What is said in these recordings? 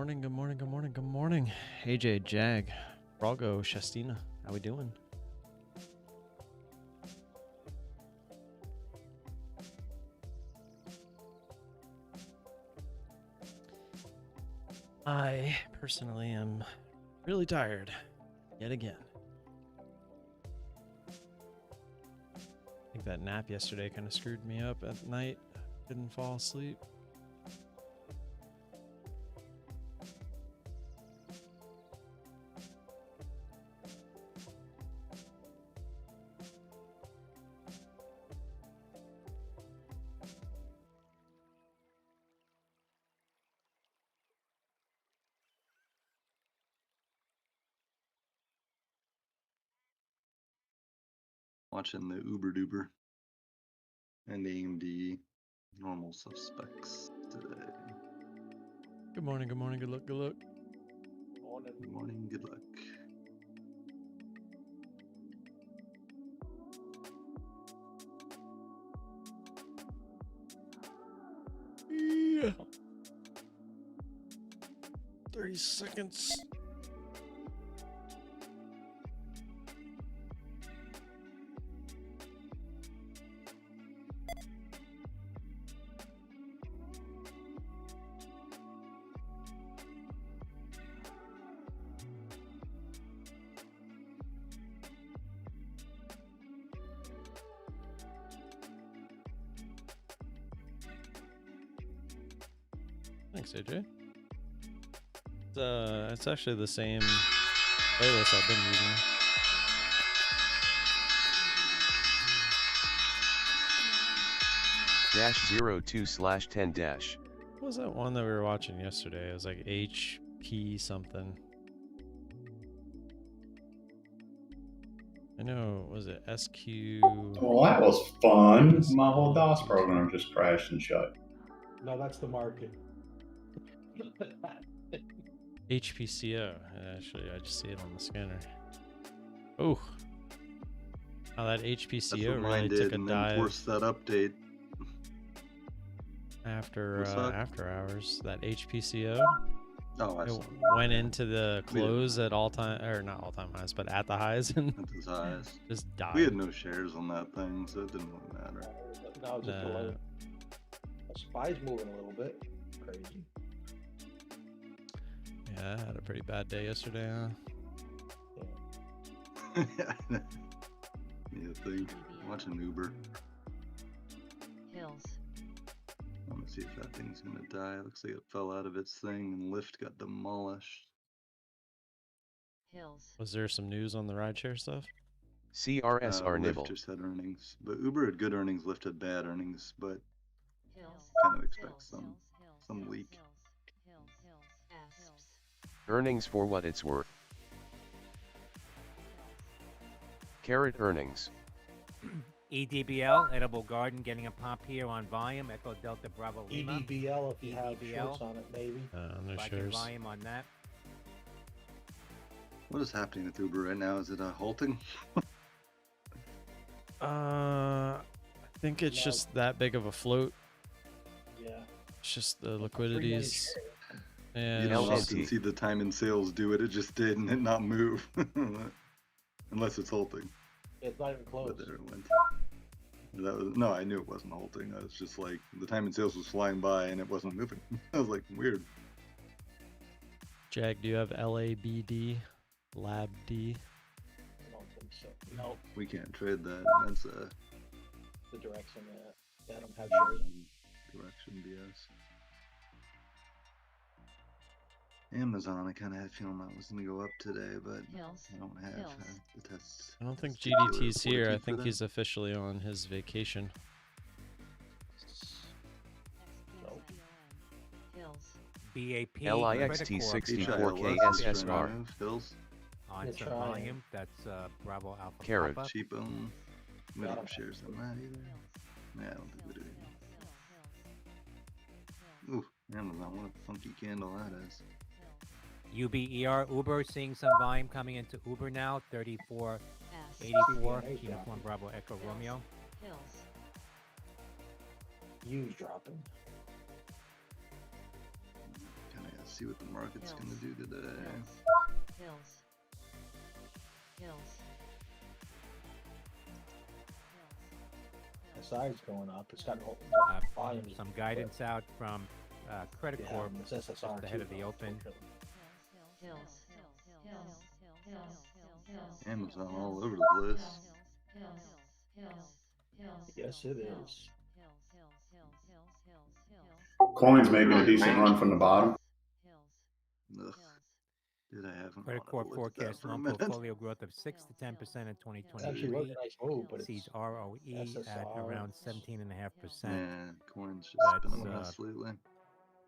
morning, good morning, good morning, good morning. AJ, Jag, Brago, Shastina, how we doing? I personally am really tired, yet again. I think that nap yesterday kind of screwed me up at night. Didn't fall asleep. Watching the Uber Duber and AMD normal suspects today. Good morning, good morning, good luck, good luck. Good morning, good luck. Yeah. 30 seconds. Thanks, AJ. It's actually the same playlist I've been using. -02/10 dash. What was that one that we were watching yesterday? It was like HP something. I know, was it SQ? Well, that was fun. My whole DOS program just crashed and shut. No, that's the market. HPCO. Actually, I just see it on the scanner. Oh. Oh, that HPCO really took a dive. Forced that update. After hours, that HPCO. Oh, I it saw. went into the close at all time, or not all time highs, but at the highs, and At his highs. just died. We had no shares on that thing, so it didn't really matter. No, just a little. SPY's moving a little bit. Crazy. Yeah, I had a pretty bad day yesterday, huh? Yeah, thing. Watching Uber. Hills. I'm gonna see if that thing's gonna die. Looks like it fell out of its thing and Lyft got demolished. Hills. Was there some news on the rideshare stuff? CRSR Lyft nibble. just had earnings, but Uber had good earnings, Lyft had bad earnings, but Hills. kind of expect some leak. Earnings for what it's worth. Carrot earnings. EDBL, Edible Garden, getting a pop here on volume. Echo Delta Bravo Lima. EDBL, if you have EDBL. shorts on it, maybe. No Liking shares. volume on that. What is happening with Uber right now? Is it halting? I think it's just that big of a float. Yeah. It's just the liquidities. You And don't LNT. often see the time in sales do it. It just did and it not move. Unless it's halting. It's not even close. But there it went. No, I knew it wasn't halting. I was just like, the time in sales was flying by and it wasn't moving. I was like, weird. Jag, do you have LABD? LabD? I don't think so. No, We can't trade that. That's a the direction that I don't have shares. direction BS. Amazon, I kind of had a feeling that was going to go up today, but Hills. I don't have Hills. the tests. I don't think testicular GDT's here. I fortitude for think that. he's officially on his vacation. Hills. BAP. LIXT64KSSR. Hills, On It's some trying. volume. That's Bravo Alpha. Carrot. Papa. cheapo. We don't have Got shares on that either. Yeah, I don't think we do. Ooh, Amazon, what a funky candle that is. UBER. Uber seeing some volume coming into Uber now. 3484. Hey, Uniform Bravo Echo Romeo. Hills. U's dropping. Kind of see what the market's gonna do today. SI is going up. It's got no volume. Some guidance out from Credit Yeah, Corp it's SSR just ahead too, of the though, open. Amazon all over the place. Yes, it is. Coin's making a decent run from the bottom. Ugh. Dude, I haven't Credit wanted Corp to look at that forecast for a loan minute. portfolio growth of 6 to 10% in It's actually 2023. a nice move, but Sees it's ROE at SSR. around 17.5%. Yeah, coin's just That's, been a mess lately.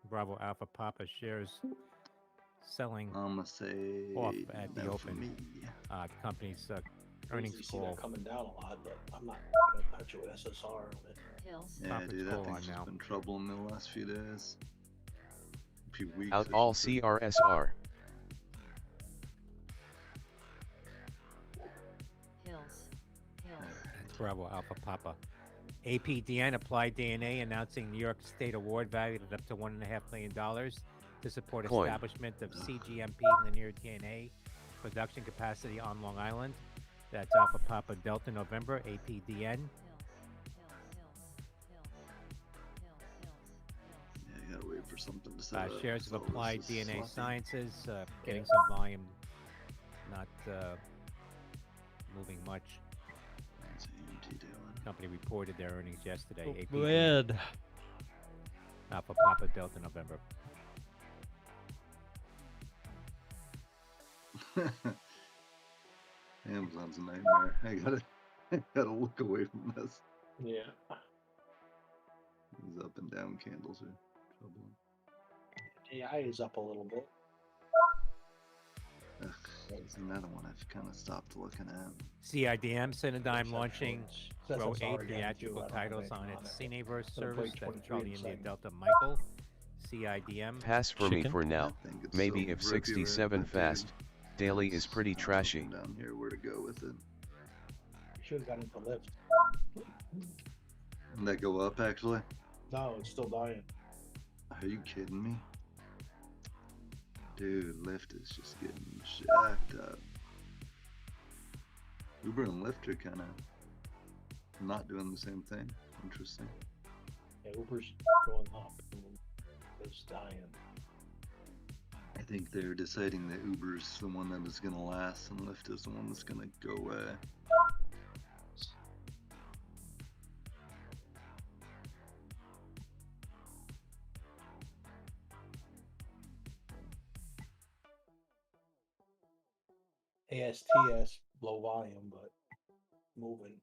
Bravo Alpha Papa shares selling I'ma say off at the no for open. me. The company's you earnings see that call. coming down a lot, but I'm not gonna touch it with SSR on it. Yeah, Conference dude, call that thing's on just now. been trouble in the last few days. Few weeks. Out I all should say. CRSR. Bravo Alpha Papa. APDN Applied DNA announcing New York State award valued at up to $1.5 million to support Coin. establishment of CGMP linear DNA production capacity on Long Island. That's Alpha Papa Delta November, APDN. Yeah, I gotta wait for something to set up. Shares of So this Applied is DNA sloppy. Sciences getting some volume, not moving much. What's AMT doing? Company reported their earnings yesterday. Go APDN, ahead. Alpha Papa Delta November. Amazon's a nightmare. I gotta look away from this. Yeah. These up and down candles are troubling. AI is up a little bit. Ugh, there's another one I've kind of stopped looking at. CIDM Cinedigm launching Says Row it's 8 already on theatrical two, I don't titles have on anything its on it. Cineverse Gonna play service. That's 23 Charlie in India second. Delta Michael. CIDM. Pass for me Chicken? for now. I think it's Maybe so if rippy right 67 now, fast. dude. Daily is pretty There's trashy. something down here where to go with it. You should have got into lift. Did that go up actually? No, it's still dying. Are you kidding me? Dude, Lyft is just getting jacked up. Uber and Lyft are kind of not doing the same thing. Interesting. Yeah, Uber's going up. It's dying. I think they're deciding that Uber's the one that is going to last and Lyft is the one that's going to go away. ASTS, low volume, but moving.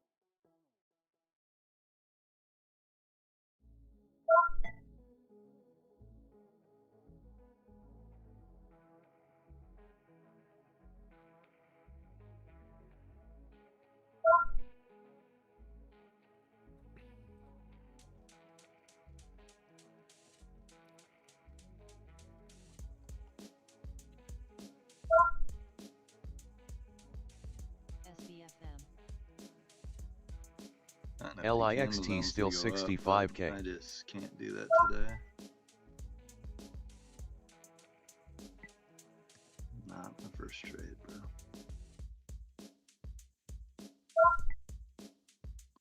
I know LIXT Amazon's still gonna go up, 65K. but I just can't do that today. Not the first trade, bro.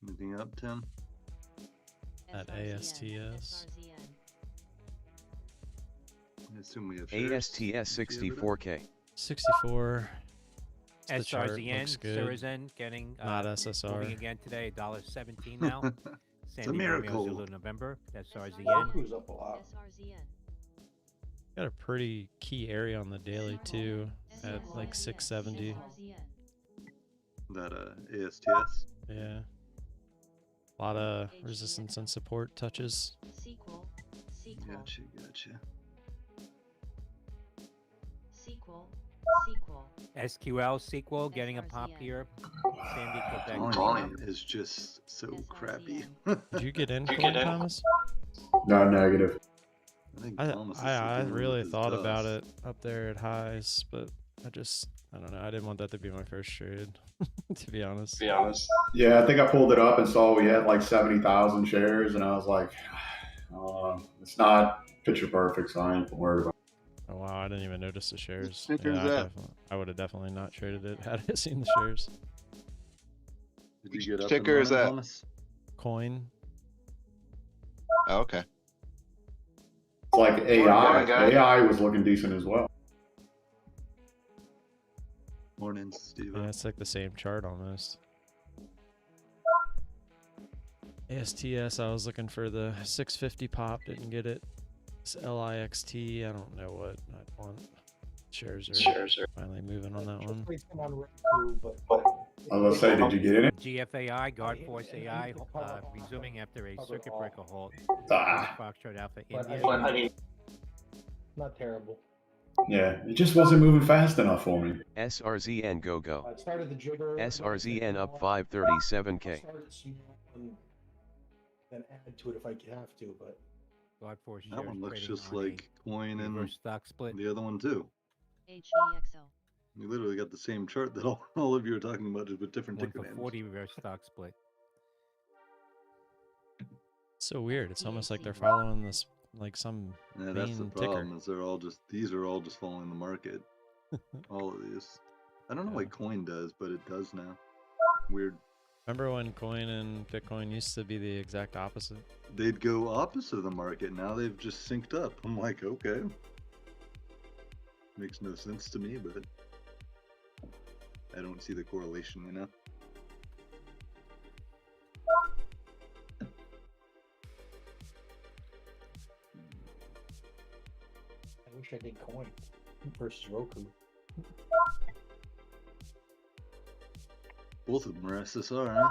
Anything up, Tim? At ASTS. I assume we have shares. ASTS If you have it up. 64K. 64. The chart SRZN, looks good. Surizen getting Not moving SSR. again today, $1.17 now. a Sandy miracle. Romeo Zulu November. SRZN. Goku's up a lot. Got a pretty key area on the daily too, at like 670. That ASTS. Yeah. A lot of resistance and support touches. Gotcha, gotcha. SQL sequel getting a pop here. Sandy Quebec. Volume is just so crappy. Did you get in, Thomas? No, negative. I think I Thomas is I looking really with his thought about dust. it up there at highs, but I don't know. I didn't want that to be my first trade, to be honest. Yeah, I think I pulled it up and saw we had like 70,000 shares, and I was like, it's not picture perfect, so I ain't worried about Oh wow, I didn't even notice the shares. Snickers I would have definitely not traded it had I seen the shares. Did you get up ticker and is running, that? Thomas? Coin. Oh, okay. It's like AI. Morning, guys. AI was looking decent as well. Morning, Steve. Yeah, it's like the same chart almost. ASTS, I was looking for the 650 pop, didn't get it. This LIXT, I don't know what I want. Shares are finally moving on that one. On Roku, but I was gonna say, did you get in it? GFAI, Guard Force AI, resuming after a circuit breaker halt. Ah, Foxtrot Alpha But India. I mean, not terrible. yeah, it just wasn't moving fast enough for me. SRZN go. I started the jigger. SRZN up I'll 537k. start it small and then add to it if I have to, but Guard Force That shares one looks trading just on a like coin and reverse stock split. the other one too. HEXO. You literally got the same chart that all of you are talking about, just with different One ticker for names. 40 reverse stock split. So weird. It's almost like they're following this, like some Yeah, that's the main ticker. problem. Is these are all just following the market. All of these. I don't know Yeah. what coin does, but it does now. Weird. Remember when coin and Bitcoin used to be the exact opposite? They'd go opposite of the market. Now they've just synced up. I'm like, okay. Makes no sense to me, but I don't see the correlation, you know? I wish I did coin versus Roku. Both of them are SSR, huh?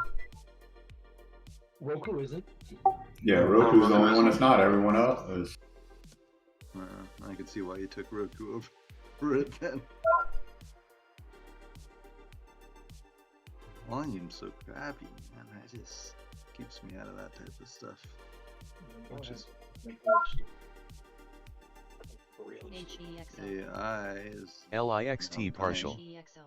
Roku isn't. Yeah, Roku's the only one that's not. Everyone else is. I can see why you took Roku over it then. Volume's so crappy, man. It just keeps me out of that type of stuff. Go Which ahead. is Make me look stupid. For real. HEXO. AI is LIXT partial. HEXO.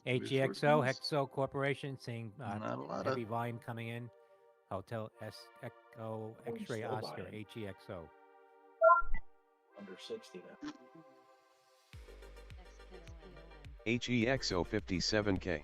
XPON. HEXO, Hexo Corporation, seeing not a lot heavy of volume coming in. Hotel S Echo X-ray still Oscar, buying. HEXO. Under 60 now. HEXO 57k.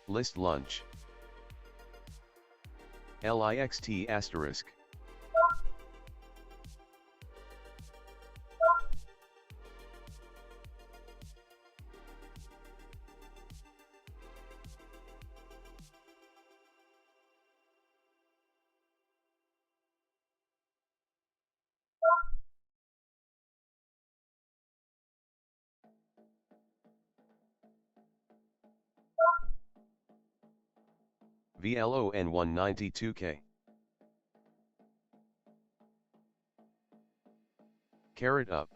List lunch. LIXT asterisk. VLON 192k. Carrot up.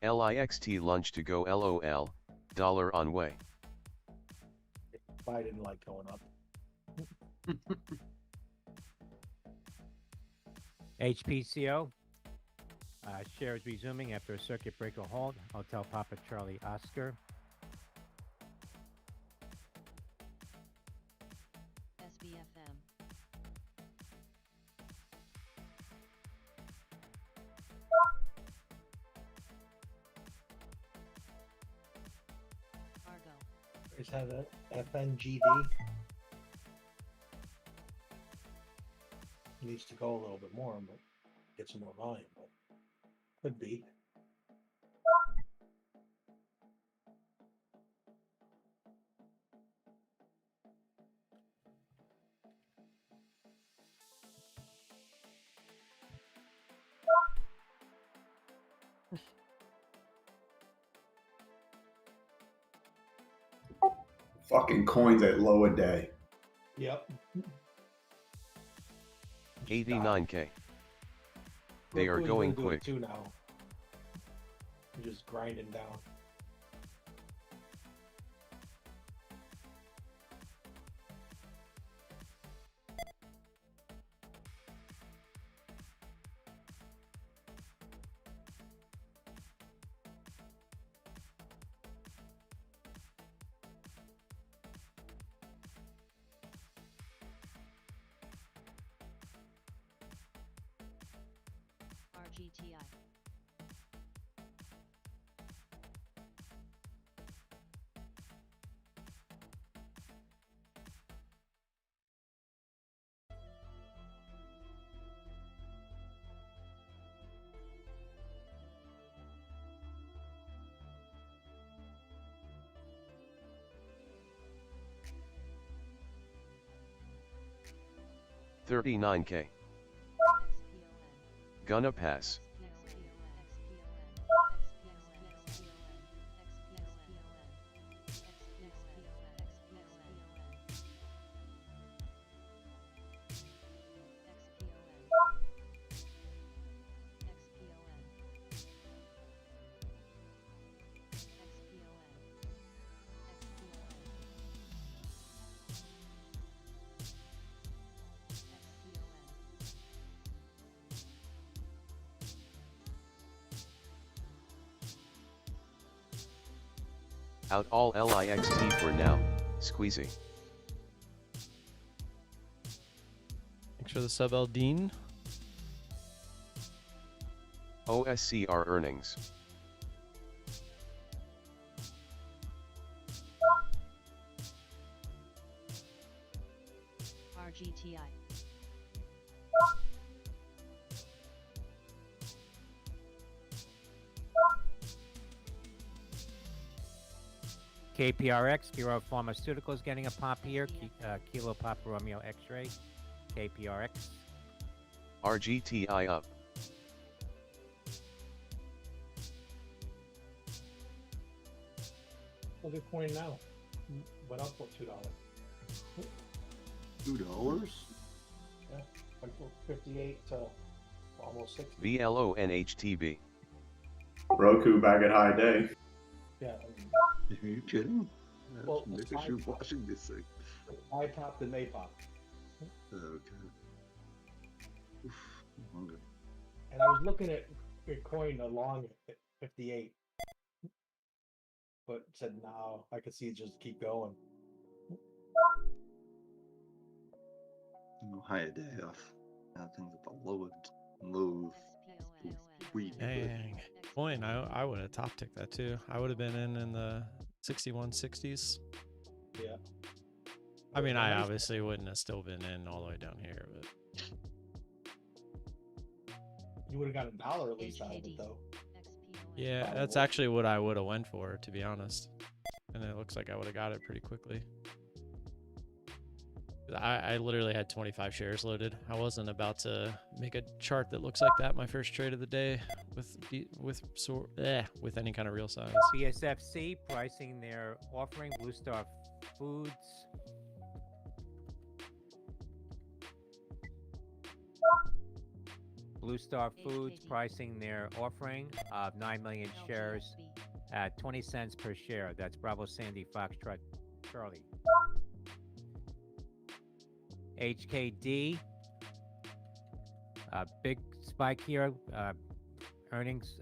LIXT lunch to go LOL, dollar on way. Biden like going up. HPCO. Shares resuming after a circuit breaker halt. Hotel Papa Charlie Oscar. SBFM. Argo. Is that a FNGD? Needs to go a little bit more, but get some more volume, but could be. Fucking coins at lower day. Yep. 89K. They are Roku's going gonna do it quick. too now. You're just grinding down. RGTI. $39K. XPON. Gonna pass. Out all LIXT for now, squeezy. Thanks for the sub, Eldine. OSCR earnings. RGTI. KPRX, Bureau of Pharmaceuticals getting a pop here. Kilo Papa Romeo X-ray. KPRX. RGTI up. Look at coin now. Went up for $2. $2? Yeah, went from 58 to almost 60. VLONHTB. Roku back at high day. Yeah, Are you kidding? Well, Maybe I- I should watching this thing. I popped and they popped. Okay. Oof, I'm hungry. And I was looking at Bitcoin along at 58. But said, no, I could see it just keep going. High day off. That thing's at the low. Sweet. Dang. Coin, I would have top ticked that too. I would have been in the 6160s. Yeah. I mean, Well, I nice. obviously wouldn't have still been in all the way down here, but You would have got $1 at least out of it, though. yeah, that's actually what I would have went for, to be honest. And it looks like I would have got it pretty quickly. I literally had 25 shares loaded. I wasn't about to make a chart that looks like that my first trade of the day with any kind of real size. BSFC pricing their offering. Blue Star Foods. Blue Star Foods pricing their offering of 9 million shares at 20 cents per share. That's Bravo Sandy Foxtrot Charlie. HKD, big spike here, earnings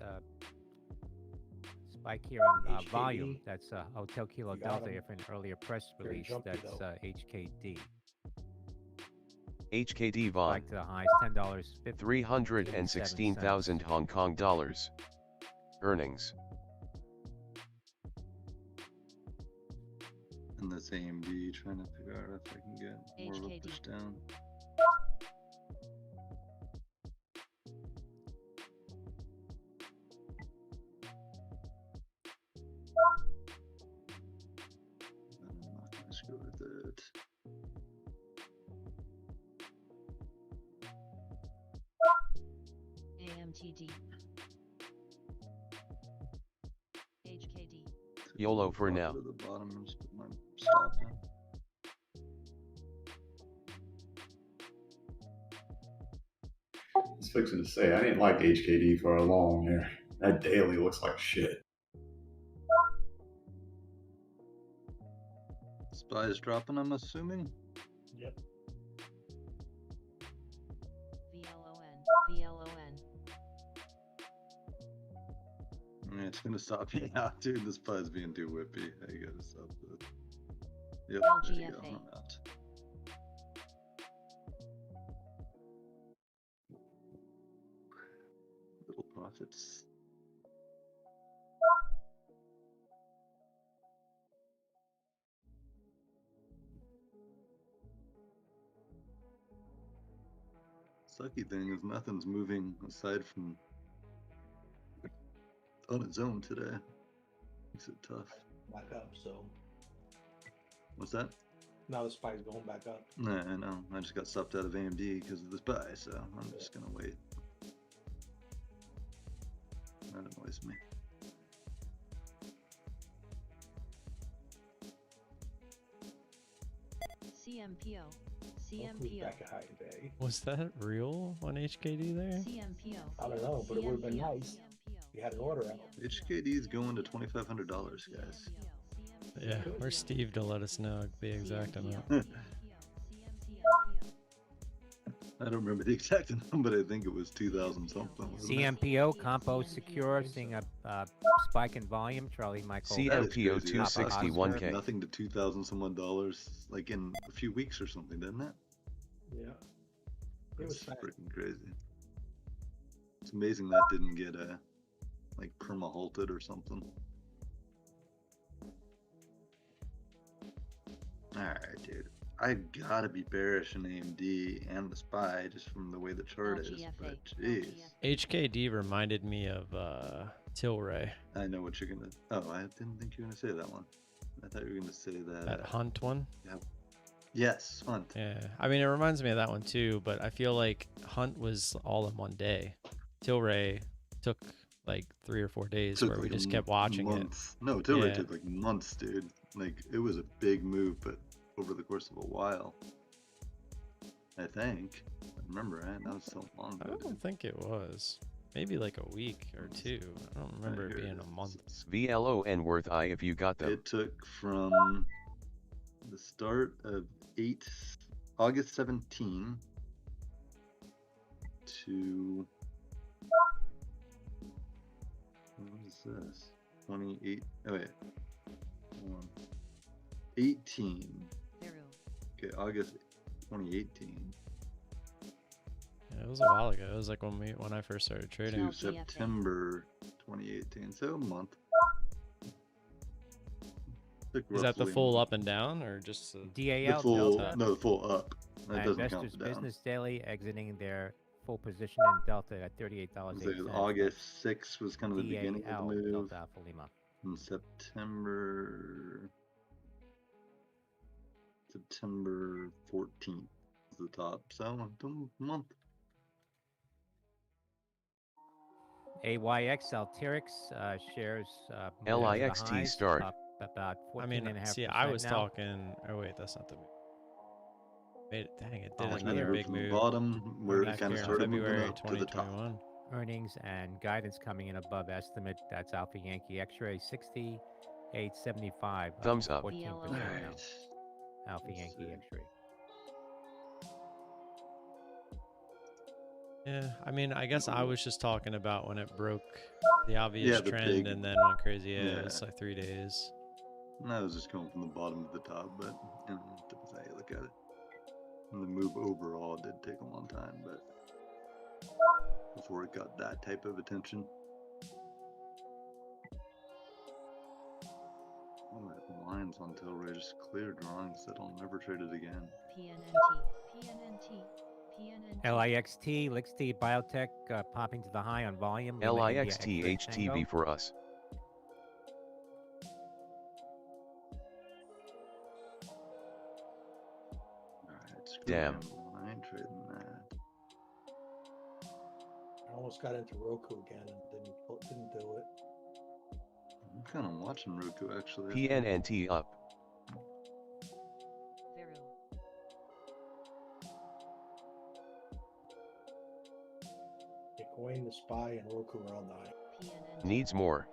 spike here on volume. HKD. That's Hotel Kilo You got Delta 'em. from an earlier press Very release. jumpy, That's though. HKD. HKD Von. Spike to the highs, $10.50. 316,000 Hong Kong dollars. Earnings. And this AMD trying to figure out if I can get more of a HKD. push down. I'm not gonna screw with it. AMTD. HKD. YOLO for Drop now. it to the bottom and just put my stop. I was fixing to say, I didn't like HKD for a long there. That daily looks like shit. SPY's dropping, I'm assuming. Yep. VLON. Yeah, it's gonna stop me out, dude. The SPY's being too whippy. I gotta stop this. Yep, there you go. LGFA. I'm out. Little profits. Sucky thing is nothing's moving aside from on its own today. Makes it tough. Back up, so What's that? now the SPY's going back up. Nah, I know. I just got stopped out of AMD because of the SPY, so I'm just gonna wait. That annoys me. CMPO. Hopefully back at high today. Was that real on HKD there? CMPO. I don't know, but it would've been nice. You had an order out. HKD is going to $2,500, guys. Yeah, where's Steve to let us know the exact amount? I don't remember the exact number, but I think it was 2,000 something. wasn't it? CMPO, Compo Secure, seeing a spike in volume. Charlie Michael. That is CMPO crazy. That stock went 261K. from nothing to 2,000 some odd dollars, like in a few weeks or something, didn't it? Yeah. It was It's fast. freaking crazy. It's amazing that didn't get like perma halted or something. Alright, dude. I gotta be bearish in AMD and the SPY just from the way the chart is, but jeez. HKD reminded me of Tilray, I know what you're gonna. Oh, I didn't think you were gonna say that one. I thought you were gonna say that. that Hunt one. Yes, Hunt. Yeah, I mean it reminds me of that one too, but I feel like Hunt was all in one day. Tilray took like 3 or 4 days Took where we like a just kept watching it. month. No, Tilray Yeah. took like months, dude. Like it was a big move, but over the course of a while. I think. I remember, right? That was so long I ago. don't think it was. Maybe like a week or 2. I don't remember it Here being is. a month. VLON worth I if you got them. It took from the start of August 17 to what is this? 28. Oh wait. Hold on. 18. Peru. Okay, August 2018 Yeah, it was a while ago. It was like when I first started trading. to September 2018. So a month. Took Is that the roughly a full month. up and down or just The DAL full, Delta. no, the full up. That doesn't count Investors the down. Business Daily exiting their full position in Delta at $38.08. So August 6th was kind of the beginning of DAL the move. Delta Alpha Lima. In September 14th is the top. So a month. AYX Alteryx shares moving to the LIXT highs, start. up about I mean, 14.5%. see, I was now. talking. Oh wait, that's not the. Dang it! Did Oh, like another another big from the move. bottom where back it kind of here in started moving February up to the top. 2021. Earnings and guidance coming in above estimate. That's Alpha Yankee X-ray 68.75. Thumbs up. 14% now. Alright. Alpha Let's Yankee see. X-ray. Yeah, I mean, I guess I was just talking about when it broke the obvious Yeah, the trend big- and then went crazy. Yeah, yeah. it's like 3 days. And I was just going from the bottom to the top, but you know, depends how you look at it. And the move overall did take a long time, but before it got that type of attention. Oh, that lines on Tilray just clear drawing said I'll never trade it again. PNNT. LIXT, LIXT Biotech popping to the high on volume. Lima India LIXT X-ray Tango. HTV for us. Alright, screw Damn. him. I ain't trading that. I almost got into Roku again and didn't do it. I'm kind of watching Roku actually. PNNT up. SPY and Roku are all 9. PNNT. Needs more.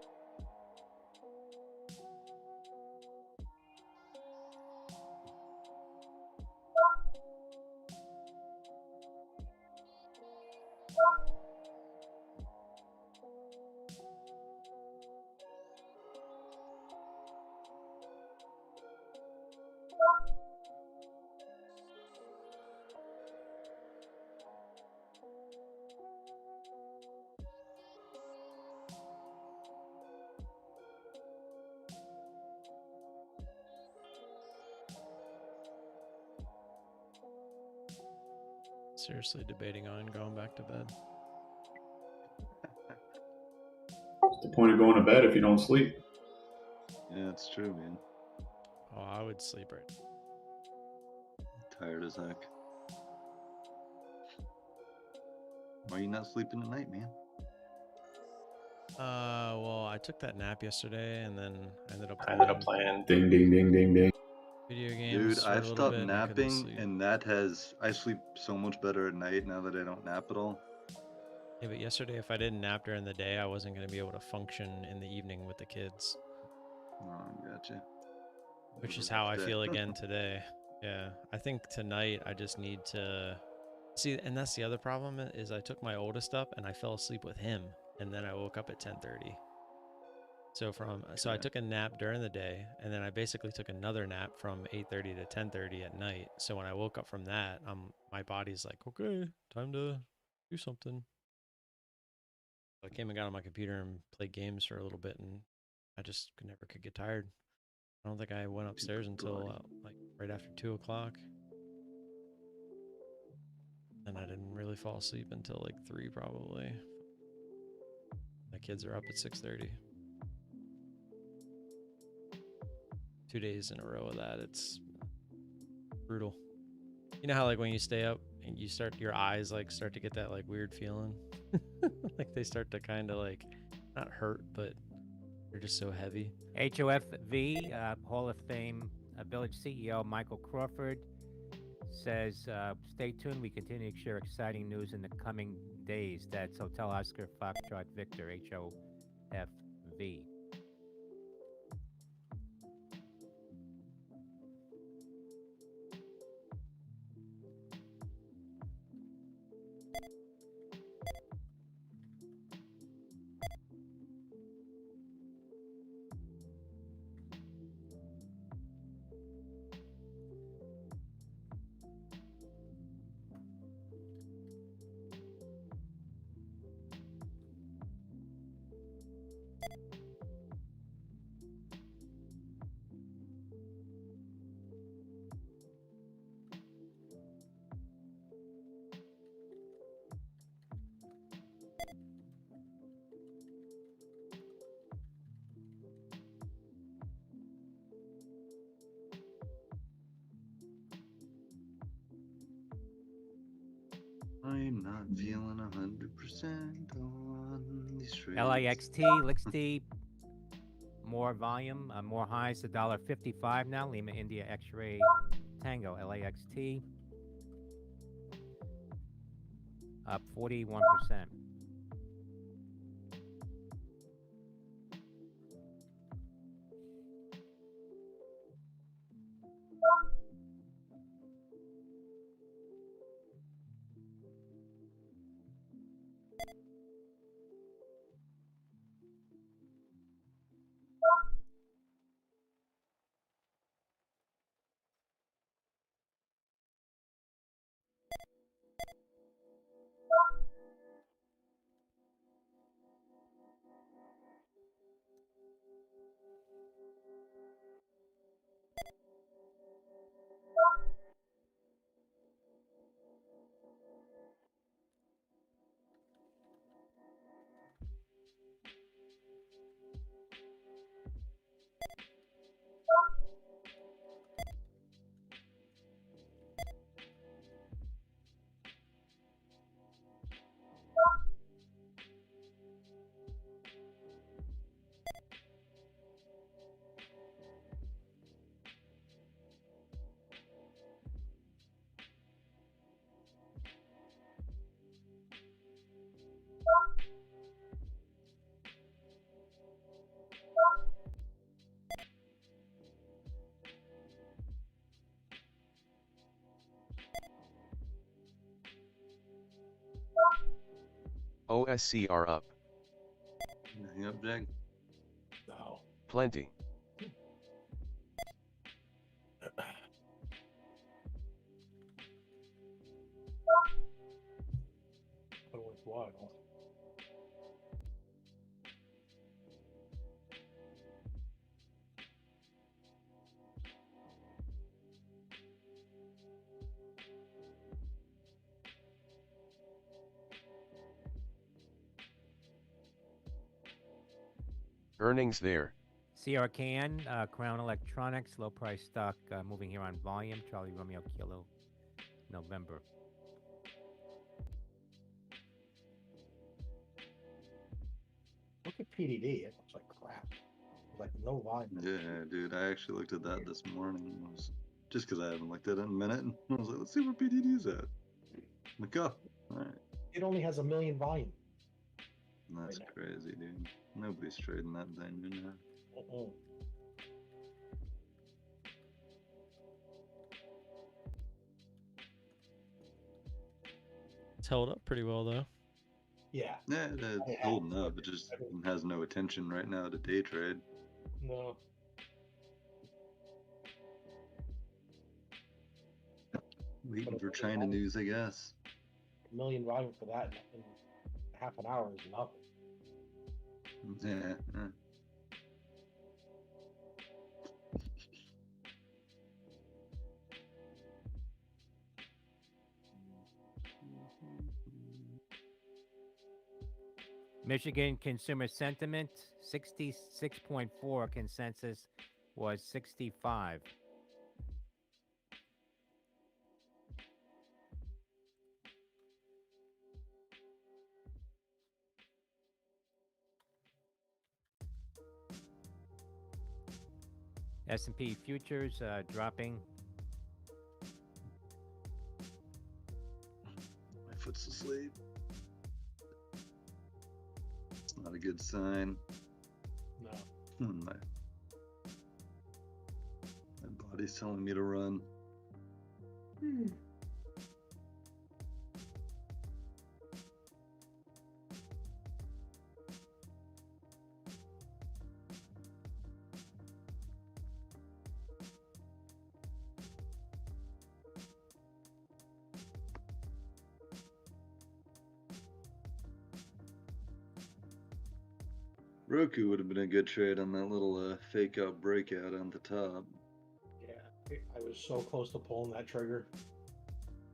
Seriously debating on going back to bed. What's the point of going to bed if you don't sleep? Yeah, it's true, man. Oh, I would sleep right. Tired as heck. Why are you not sleeping at night, man? Well, I took that nap yesterday, and then I ended up playing. Ding, ding, ding, ding, ding. video games Dude, for a I've little stopped bit, and I couldn't napping, sleep. and I sleep so much better at night now that I don't nap at all. Yeah, but yesterday, if I didn't nap during the day, I wasn't going to be able to function in the evening with the kids, Oh, gotcha. which Was is a how rough I day. feel again today. Yeah, I think tonight I just need to see, and that's the other problem is I took my oldest up and I fell asleep with him, and then I woke up at 10:30. So I Okay. took a nap during the day, and then I basically took another nap from 8:30 to 10:30 at night. So when I woke up from that, my body's like, okay, time to do something. I came and got on my computer and played games for a little bit, and I just never could get tired. I don't think I went upstairs until like right after 2 o'clock, and I didn't really fall asleep until like 3 probably. My kids are up at 6:30. 2 days in a row of that, it's brutal. You know how like when you stay up and your eyes like start to get that like weird feeling, like they start to kind of like not hurt, but they're just so heavy. HOFV, Hall of Fame Village CEO Michael Crawford says, stay tuned. We continue to share exciting news in the coming days. That's Hotel Oscar Foxtrot Victor, HOFV. I'm not feeling 100% on these trades. LIXT, LIXT, more volume, more highs, $1.55 now. Lima India X-Ray Tango, LAXT, up 41%. OSC are up. Anything up, Jag? No. Plenty. But worthwhile. Earnings there. CRKN, Crown Electronics, low price stock, moving here on volume. Charlie Romeo Kilo, November. Look at PDD. It looks like crap. Like no volume. Yeah, dude. I actually looked at that this morning. And I was just because I haven't looked at it in a minute, and I was like, let's see where PDD's at. Look up. All right. It only has 1 million volume. That's Right now. crazy, dude. Nobody's trading that thing right now. Uh-uh. It's held up pretty well though. Yeah. Yeah, it's holding up. It just has no attention right now to day trade. No. Waiting for China news, I guess. 1 million volume for that in half an hour is nothing. Yeah. Yeah. Michigan consumer sentiment, 66.4. Consensus was 65. S&P futures dropping. My foot's asleep. It's not a good sign. No. My body's telling me to run. Roku would have been a good trade on that little fake out breakout on the top. Yeah. I was so close to pulling that trigger.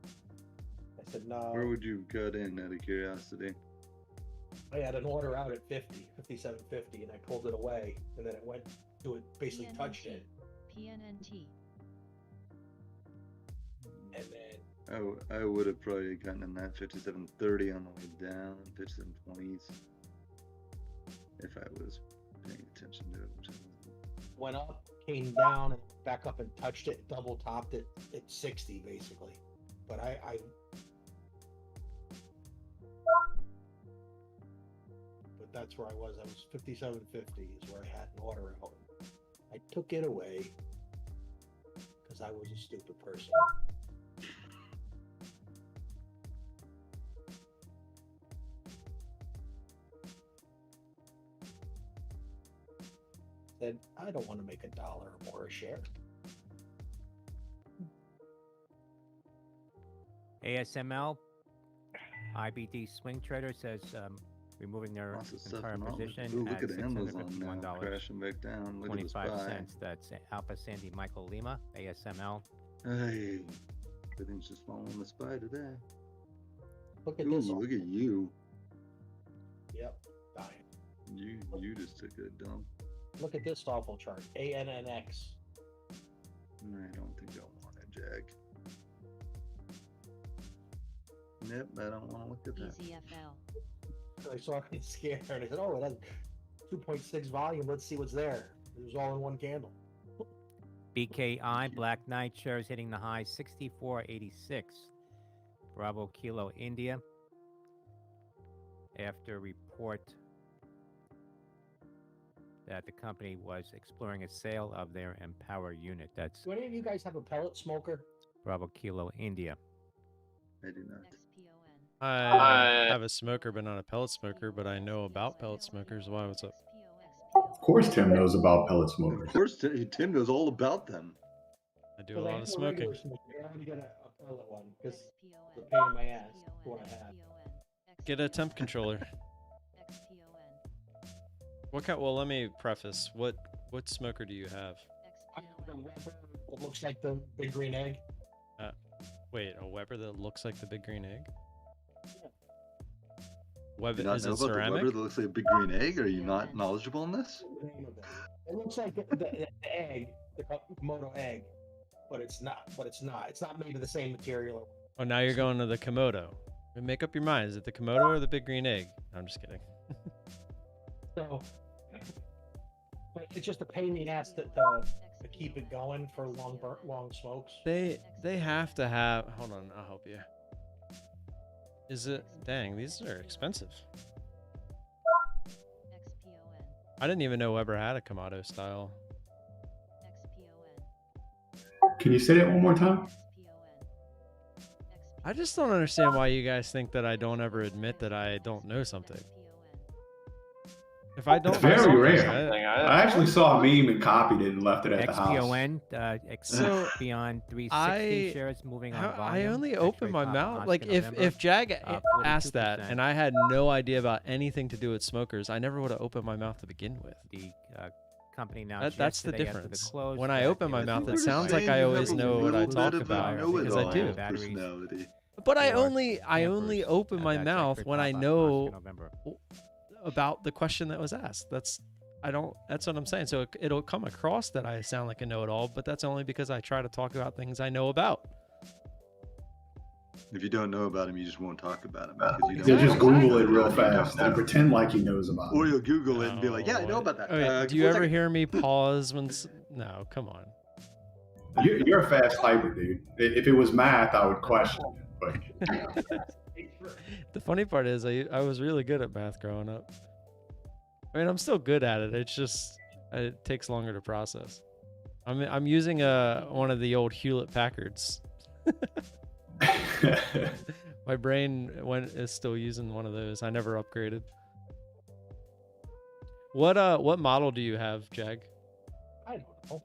I said no. Where would you cut in out of curiosity? I had an order out at 50, 57.50, and I pulled it away, and then it went to it, basically touched it, PNNT. and then I would have probably gotten in that 57.30 on the way down, 57.20s. If I was paying attention to it, which I wasn't. went up, came down, and back up and touched it, double topped it at 60 basically. But but that's where I was. I was 57.50 is where I had an order out. I took it away because I was a stupid person. Said I don't want to make $1 or more a share. ASML, IBD swing trader says removing their Lots of stuff entire in all. position Ooh, look at at Amazon now $651. crashing back down. Look at this 25 buy. cents. That's Alpha Sandy Michael Lima, ASML. Hey, everything's just falling the spy today. Look at Ooh, this. look at you. Yep, dying. You just took a dump. Look at this awful chart. ANNX. I don't think I want it, Jag. Nope, I don't want to look at that. EZFL. I saw it scared. I said, "Oh, it has 2.6 volume. Let's see what's there." It was all in one candle. BKI, Black Knight shares hitting the high 64.86. Bravo Kilo India. After report that the company was exploring a sale of their Empower unit. That's Do any of you guys have a pellet smoker? Bravo Kilo India. I do not. XPON. I have a smoker, but not a pellet smoker, but I know about pellet smokers. Why? What's up? Of course, Tim knows about pellet Of smokers. course, Tim knows all about them. I do a But I lot have of a smoking. regular smoker. I only got a pellet one because the pain in my ass. What I have. Get a temp controller. What kind? Well, let me preface. What smoker do you have? I have a Weber that looks like the big green egg. Wait, a Weber that looks like the big green egg? Yeah. Weber Do you not is know it about ceramic? the Weber that looks like a big green egg? Are you not knowledgeable in this? The name of it. It looks like the egg, the Komodo egg, but it's not. It's not made of the same material. Oh, now you're going to the Komodo. Make up your mind. Is it the Komodo or the big green egg? I'm just kidding. So, but it's just a pain in the ass to keep it going for long smokes. They have to have. Hold on, I'll help you. Is it? Dang, these are expensive. I didn't even know Weber had a Komodo style. Can you say that one more time? I just don't understand why you guys think that I don't ever admit that I don't know something. If I don't It's know very something, rare. I actually saw a meme and copied it and left it at the house. XPON, So, beyond 360 I- shares moving on I volume. only X-ray open my mouth. prognostic Like in if November, Jag 42%. asked that and I had no idea about anything to do with smokers, I never would have opened my mouth to begin with. The company announced That's the yesterday after difference. close When I that open it my was mouth, it released sounds by like I always Tesla know what I to talk the about, supplier because I of do. batteries Personality. But I for only campers. open my That's mouth X-ray when I prognostic in know November. about the question that was asked. That's what I'm saying. So it'll come across that I sound like a know-it-all, but that's only because I try to talk about things I know about. If you don't know about him, you just won't talk about him because you don't. You'll just Google it know real what you don't fast and know. pretend like he knows about Or it. you'll Google it and be like, "Yeah, I know No, about that." Oh, wait, do you one ever second. hear me pause when? No, come on. You're a fast typer, dude. If it was math, I would question it. But The funny part is I was really good at math growing up. I mean, I'm still good at it. It's just it takes longer to process. I'm using one of the old Hewlett Packards. My brain is still using one of those. I never upgraded. What model do you have, Jag? I don't know.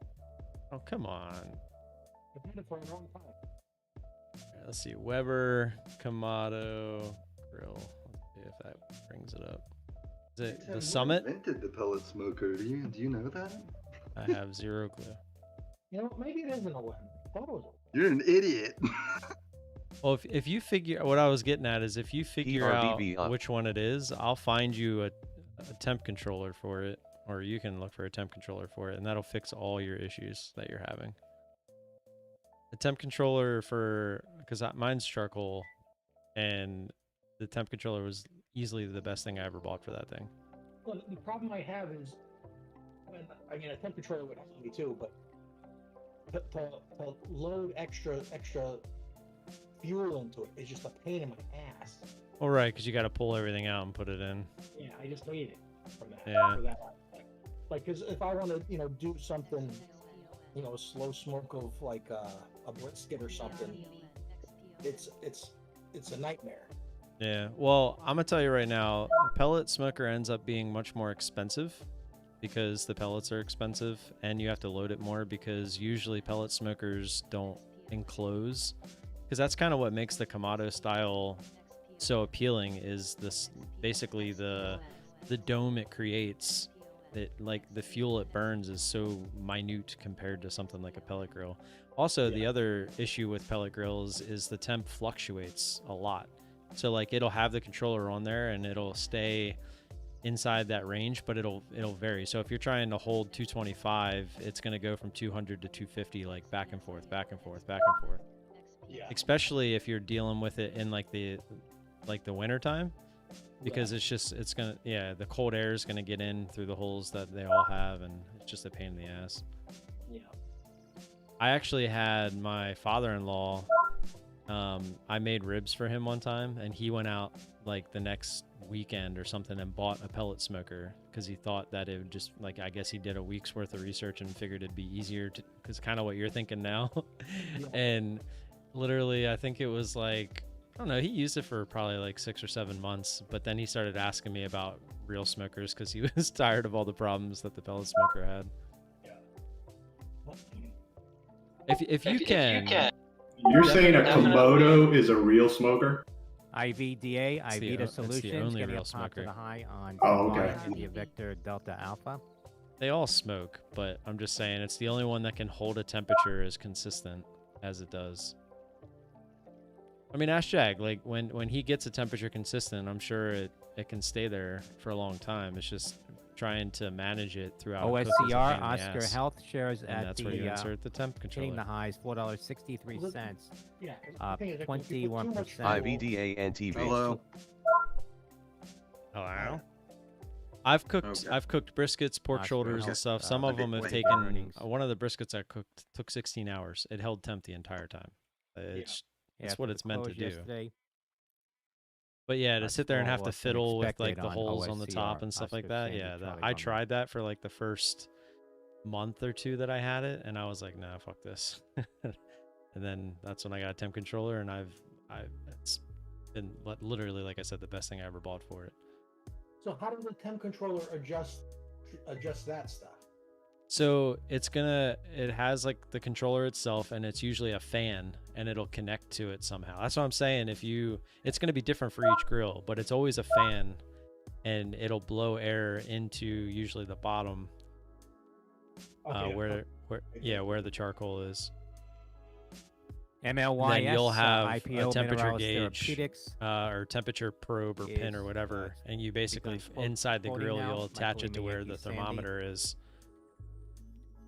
Oh, come on. I've had it for a long time. Let's see. Weber Komodo grill. Let's see if that brings it up. Is it Tim, the who Summit? invented the pellet smoker? Do you know that? I have zero clue. You know, maybe it isn't a one. I thought it was. You're an idiot. Well, if you figure, what I was getting at is if you figure out PRBB up. which one it is, I'll find you a temp controller for it, or you can look for a temp controller for it, and that'll fix all your issues that you're having. The temp controller because mine's charcoal, and the temp controller was easily the best thing I ever bought for that thing. Well, the problem I have is, I mean, a temp controller would help me too, but to load extra fuel into it is just a pain in my ass. All right, because you got to pull everything out and put it in. Yeah, I just hate it from that. Yeah. For that aspect. Like, because if I want to, do something, a slow smoke of like a brisket or something, it's a nightmare. Yeah, well, I'm gonna tell you right now, a pellet smoker ends up being much more expensive because the pellets are expensive, and you have to load it more because usually pellet smokers don't enclose. Because that's kind of what makes the Komodo style so appealing is this basically the dome it creates. It like the fuel it burns is so minute compared to something like a pellet grill. Also, the other issue with pellet grills is the temp fluctuates a lot. So like it'll have the controller on there and it'll stay inside that range, but it'll vary. So if you're trying to hold 225, it's going to go from 200 to 250, like back and forth, back and forth, back and forth. Yeah. Especially if you're dealing with it in like the winter time, because it's gonna, the cold air is gonna get in through the holes that they all have, and it's just a pain in the ass. Yeah. I actually had my father-in-law, I made ribs for him one time, and he went out like the next weekend or something and bought a pellet smoker because he thought that it would just, like, I guess he did a week's worth of research and figured it'd be easier to, because kind of what you're thinking now. And literally, I think it was like don't know. He used it for probably like 6 or 7 months, but then he started asking me about real smokers because he was tired of all the problems that the pellet smoker had. If you can, You're saying a Komodo is a real smoker? IVDA, It's the IVDA o- it's the Solutions, only getting real a pop to smoker. the high on Oh, okay. Vine and the Victor Delta Alpha. they all smoke, but I'm just saying it's the only one that can hold a temperature as consistent as it does. I mean, ask Jag. Like when he gets a temperature consistent, I'm sure it can stay there for a long time. It's just trying to manage it throughout. a cook is a pain OSCR, in the Oscar ass. Health shares And at that's where you the insert the temp hitting the controller. highs, $4.63, Yeah. up the thing is, if you put too much 21%. fuel- IBDA NTV. Hello. Hello. I've cooked Okay. I've cooked briskets, pork Oscar shoulders, and Health, stuff. Some of okay, them have wait. taken. Earnings. One of the briskets I cooked took 16 hours. It held temp the entire time. It's That's After what the it's meant to close do. Yesterday, But yeah, to a sit there and small have to loss than fiddle with like expected the on holes on the top OSCR, and stuff like Oscar that. Sandy Yeah, Charlie I Bravo. tried that for like the first month or two that I had it, and I was like, nah, fuck this. And then that's when I got a temp controller, and it's been literally, like I said, the best thing I ever bought for it. So how does the temp controller adjust that stuff? So it has like the controller itself, and it's usually a fan, and it'll connect to it somehow. That's what I'm saying. It's gonna be different for each grill, but it's always a fan, and it'll blow air into usually the bottom, Okay, where the charcoal is. MLYS, Then you'll have IPO a temperature Minerals gauge, Therapeutics. or temperature probe or pin or Is, whatever, and you basically becomes quote- inside the quoting grill now, you'll attach Michael it to where Yankee the Sandy. thermometer is,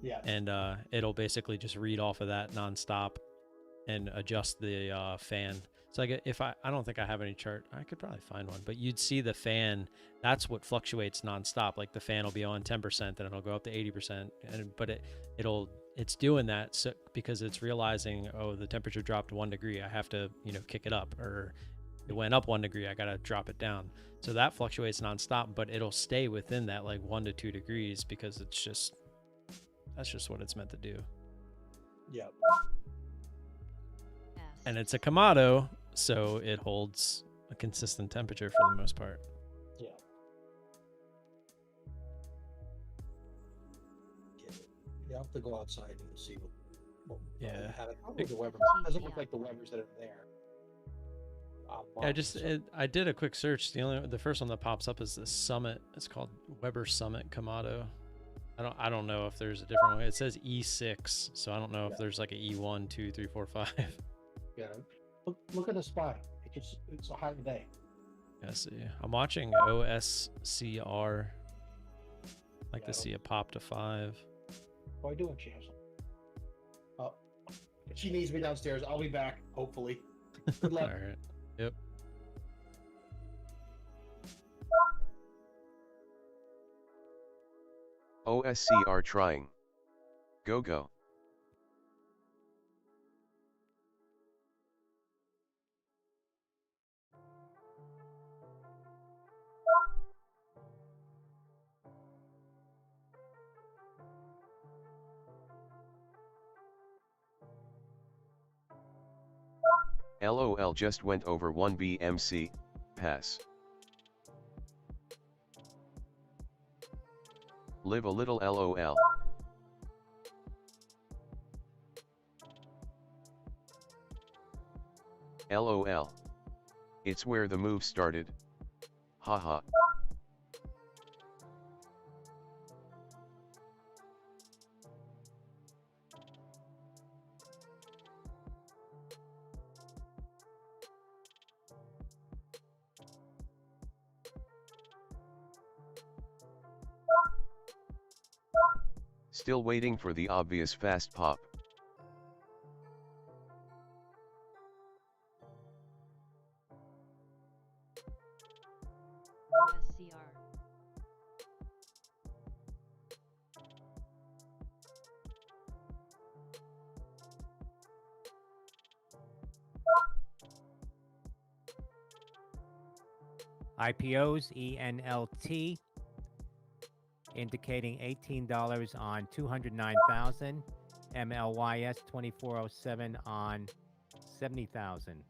Yeah. and it'll basically just read off of that nonstop and adjust the fan. So I don't think I have any chart. I could probably find one, but you'd see the fan. That's what fluctuates nonstop. Like the fan will be on 10%, then it'll go up to 80%, but it's doing that because it's realizing, oh, the temperature dropped 1 degree. I have to kick it up, or it went up 1 degree. I gotta drop it down. So that fluctuates nonstop, but it'll stay within that like 1 to 2 degrees because that's just what it's meant to do. Yeah. And it's a Kamado, so it holds a consistent temperature for the most part. Yeah. You have to go outside and see what Yeah. the Weber. Doesn't look like the Webers that are there. I did a quick search. The first one that pops up is the Summit. It's called Weber Summit Kamado. I don't know if there's a different one. It says E6, so I don't know if there's like a E1, 2, 3, 4, 5. Yeah. Look at the spy. It's a high day. Yeah, see. I'm watching OSCR. Like to see it pop to 5. What are you doing, Chance? Oh, she needs me downstairs. I'll be back, hopefully. Good luck. All right. Yep. OSCR trying. Go go. LOL just went over 1 BMC, pass. Live a little LOL. LOL. It's where the move started. Haha. Still waiting for the obvious fast pop. OSCR. IPOs, ENLT, indicating $18 on 209,000. MLYS 2407 on 70,000.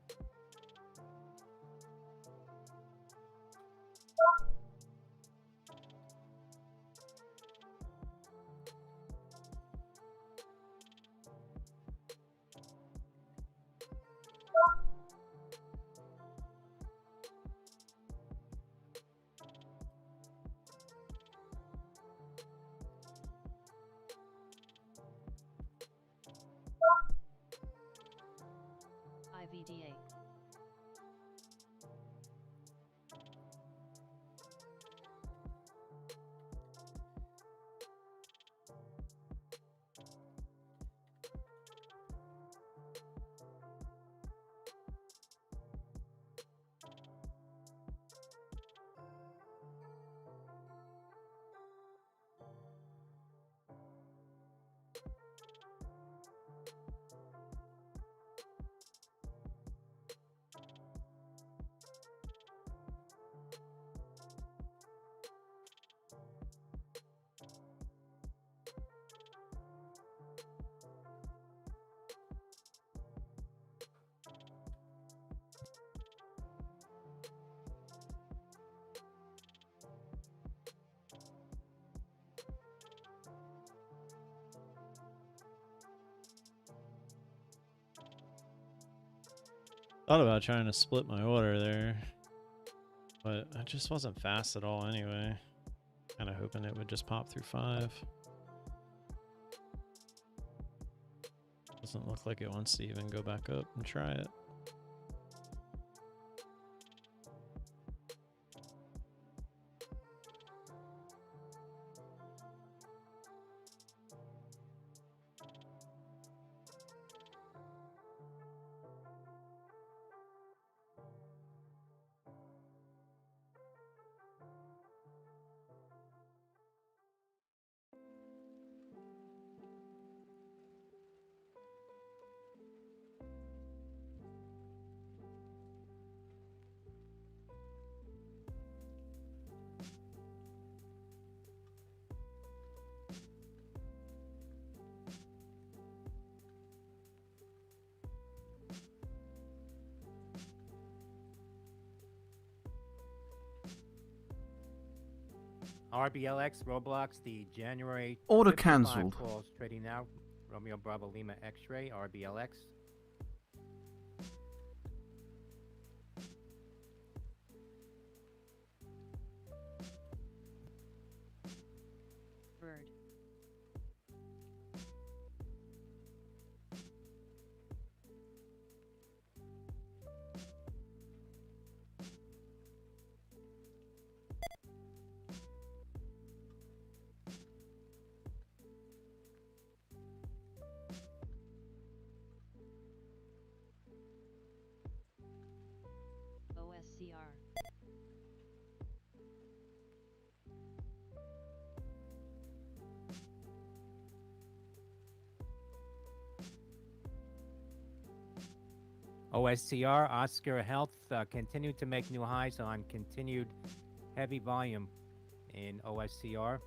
TDA. Thought about trying to split my order there, but I just wasn't fast at all anyway. Kind of hoping it would just pop through 5. Doesn't look like it wants to even go back up and try it. RBLX Roblox, the January Order 55 cancelled. calls trading now. Romeo Bravo Lima X-Ray, RBLX. Bird. OSCR. OSCR, Oscar Health continued to make new highs on continued heavy volume in OSCR.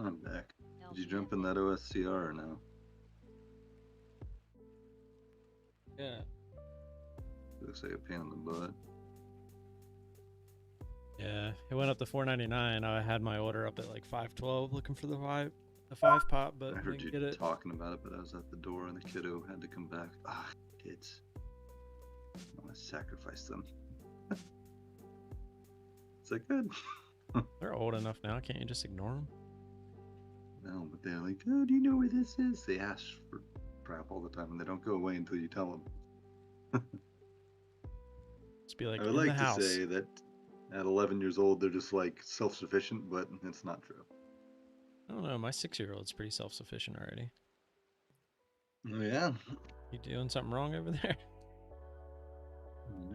I'm back. Did you jump in that OSCR or no? Yeah. Looks like a pain in the butt. Yeah, it went up to 4.99. I had my order up at like 5.12, looking for the 5 pop, but I heard didn't you get it. talking about it, but I was at the door and the kiddo had to come back. Ah, kids. I want to sacrifice them. It's like, good. They're old enough now. Can't you just ignore them? No, but they're like, oh, do you know where this is? They ask for crap all the time and they don't go away until you tell them. Just be like, I would in like the to house. say that at 11 years old, they're just like self-sufficient, but it's not true. I don't know. My 6-year-old's pretty self-sufficient already. Oh, yeah. You doing something wrong over there?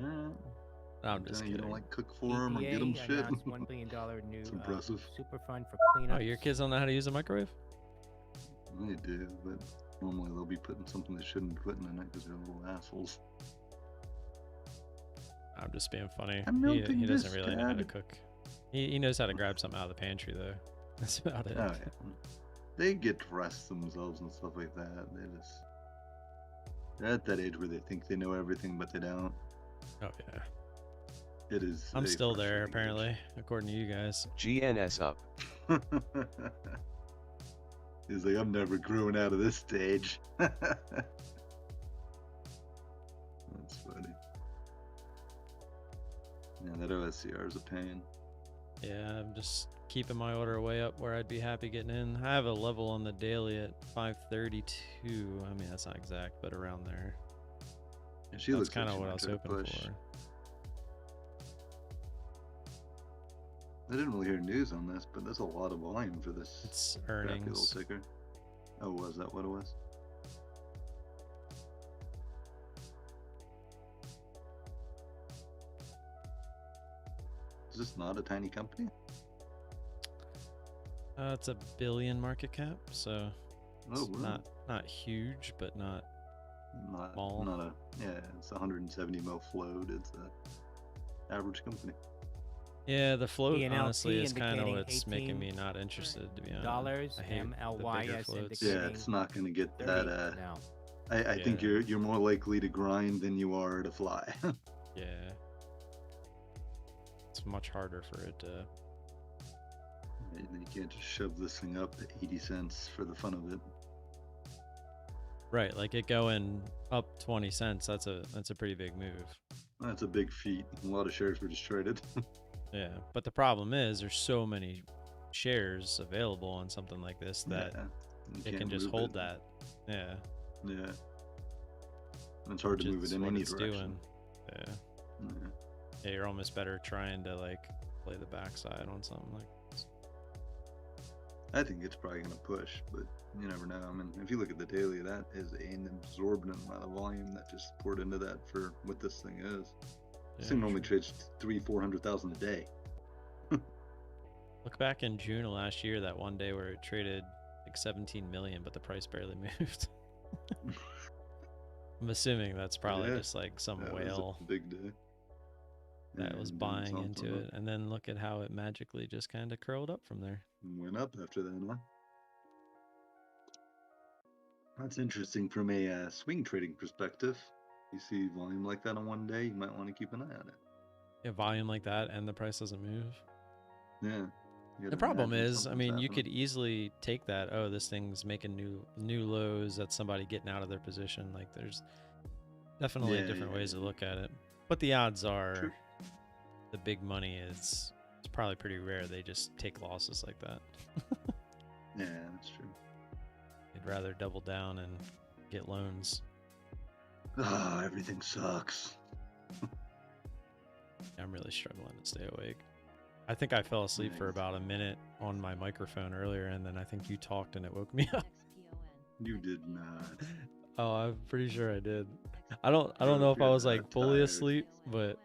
Yeah. No, I'm just You kidding. don't like cook for them or get them EPA shit. announced $1 billion new It's impressive. super fund for cleanup. Oh, your kids don't know how to use a microwave? They do, but normally they'll be putting something they shouldn't be putting in it because they're little assholes. I'm just being funny. I'm He melting doesn't this, really know how to Dad. cook. He knows how to grab something out of the pantry though. That's about it. Oh yeah. They get to rest themselves and stuff like that. They're at that age where they think they know everything, but they don't. Oh yeah. It is. I'm a still there frustrating apparently, according to you guys. GNS up. age. He's like, I'm never growing out of this stage. That's funny. Yeah, that OSCR is a pain. Yeah, I'm just keeping my order way up where I'd be happy getting in. I have a level on the daily at 532. I mean, that's not exact, but around there. And she That's looks kind like of she what I might was try to hoping push. for. I didn't really hear news on this, but there's a lot of volume for this It's crappy little earnings. ticker. Oh, was that what it was? Is this not a tiny company? It's a billion market cap, so Oh, it's really? not huge, but not Not, small. not a, yeah, it's 170 mil float. It's a average company. Yeah, the float ENLT honestly is kind of indicating what's making me not interested, to be honest. I hate the bigger MLYS floats. Yeah, indicating it's not going to get 30 that. now. I think Yeah. you're more likely to grind than you are to fly. Yeah. It's much harder for it to. And you can't just shove this thing up to 80 cents for the fun of it. Right, like it going up 20 cents, that's a pretty big move. That's a big feat. A lot of shares were just traded. Yeah, but the problem is there's so many shares available on something like this that Yeah, you it can't can just move hold it. that. Yeah. Yeah. And it's hard to which move is it in what any it's direction. Yeah. Yeah. Yeah, you're almost better trying to like play the backside on something like this. I think it's probably going to push, but you never know. I mean, if you look at the daily, that is an absorbent amount of volume that just poured into that for what this thing is. This thing normally trades 300,000-400,000 a day. Look back in June of last year, that one day where it traded like 17 million, but the price barely moved. I'm assuming that's probably Yeah, just like some that was whale a big day. that Yeah, was doing buying into something. it, and then look at how it magically just kind of curled up from there. Went up after that, huh? That's interesting from a swing trading perspective. You see volume like that on one day, you might want to keep an eye on it. Yeah, volume like that, and the price doesn't move. Yeah. You The gotta problem imagine is, I something's mean, you happening. could easily take that. Oh, this thing's making new lows. That's somebody getting out of their position. Like, there's definitely different ways to look at it. But the odds are, True. the big money is it's probably pretty rare. They just take losses like that. Yeah, that's true. They'd rather double down and get loans. Ah, everything sucks. I'm really struggling to stay awake. I think I fell asleep for about a minute on my microphone earlier, and then I think you talked and it woke me up. You did not. Oh, I'm pretty sure I did. I don't know if I was like fully asleep, but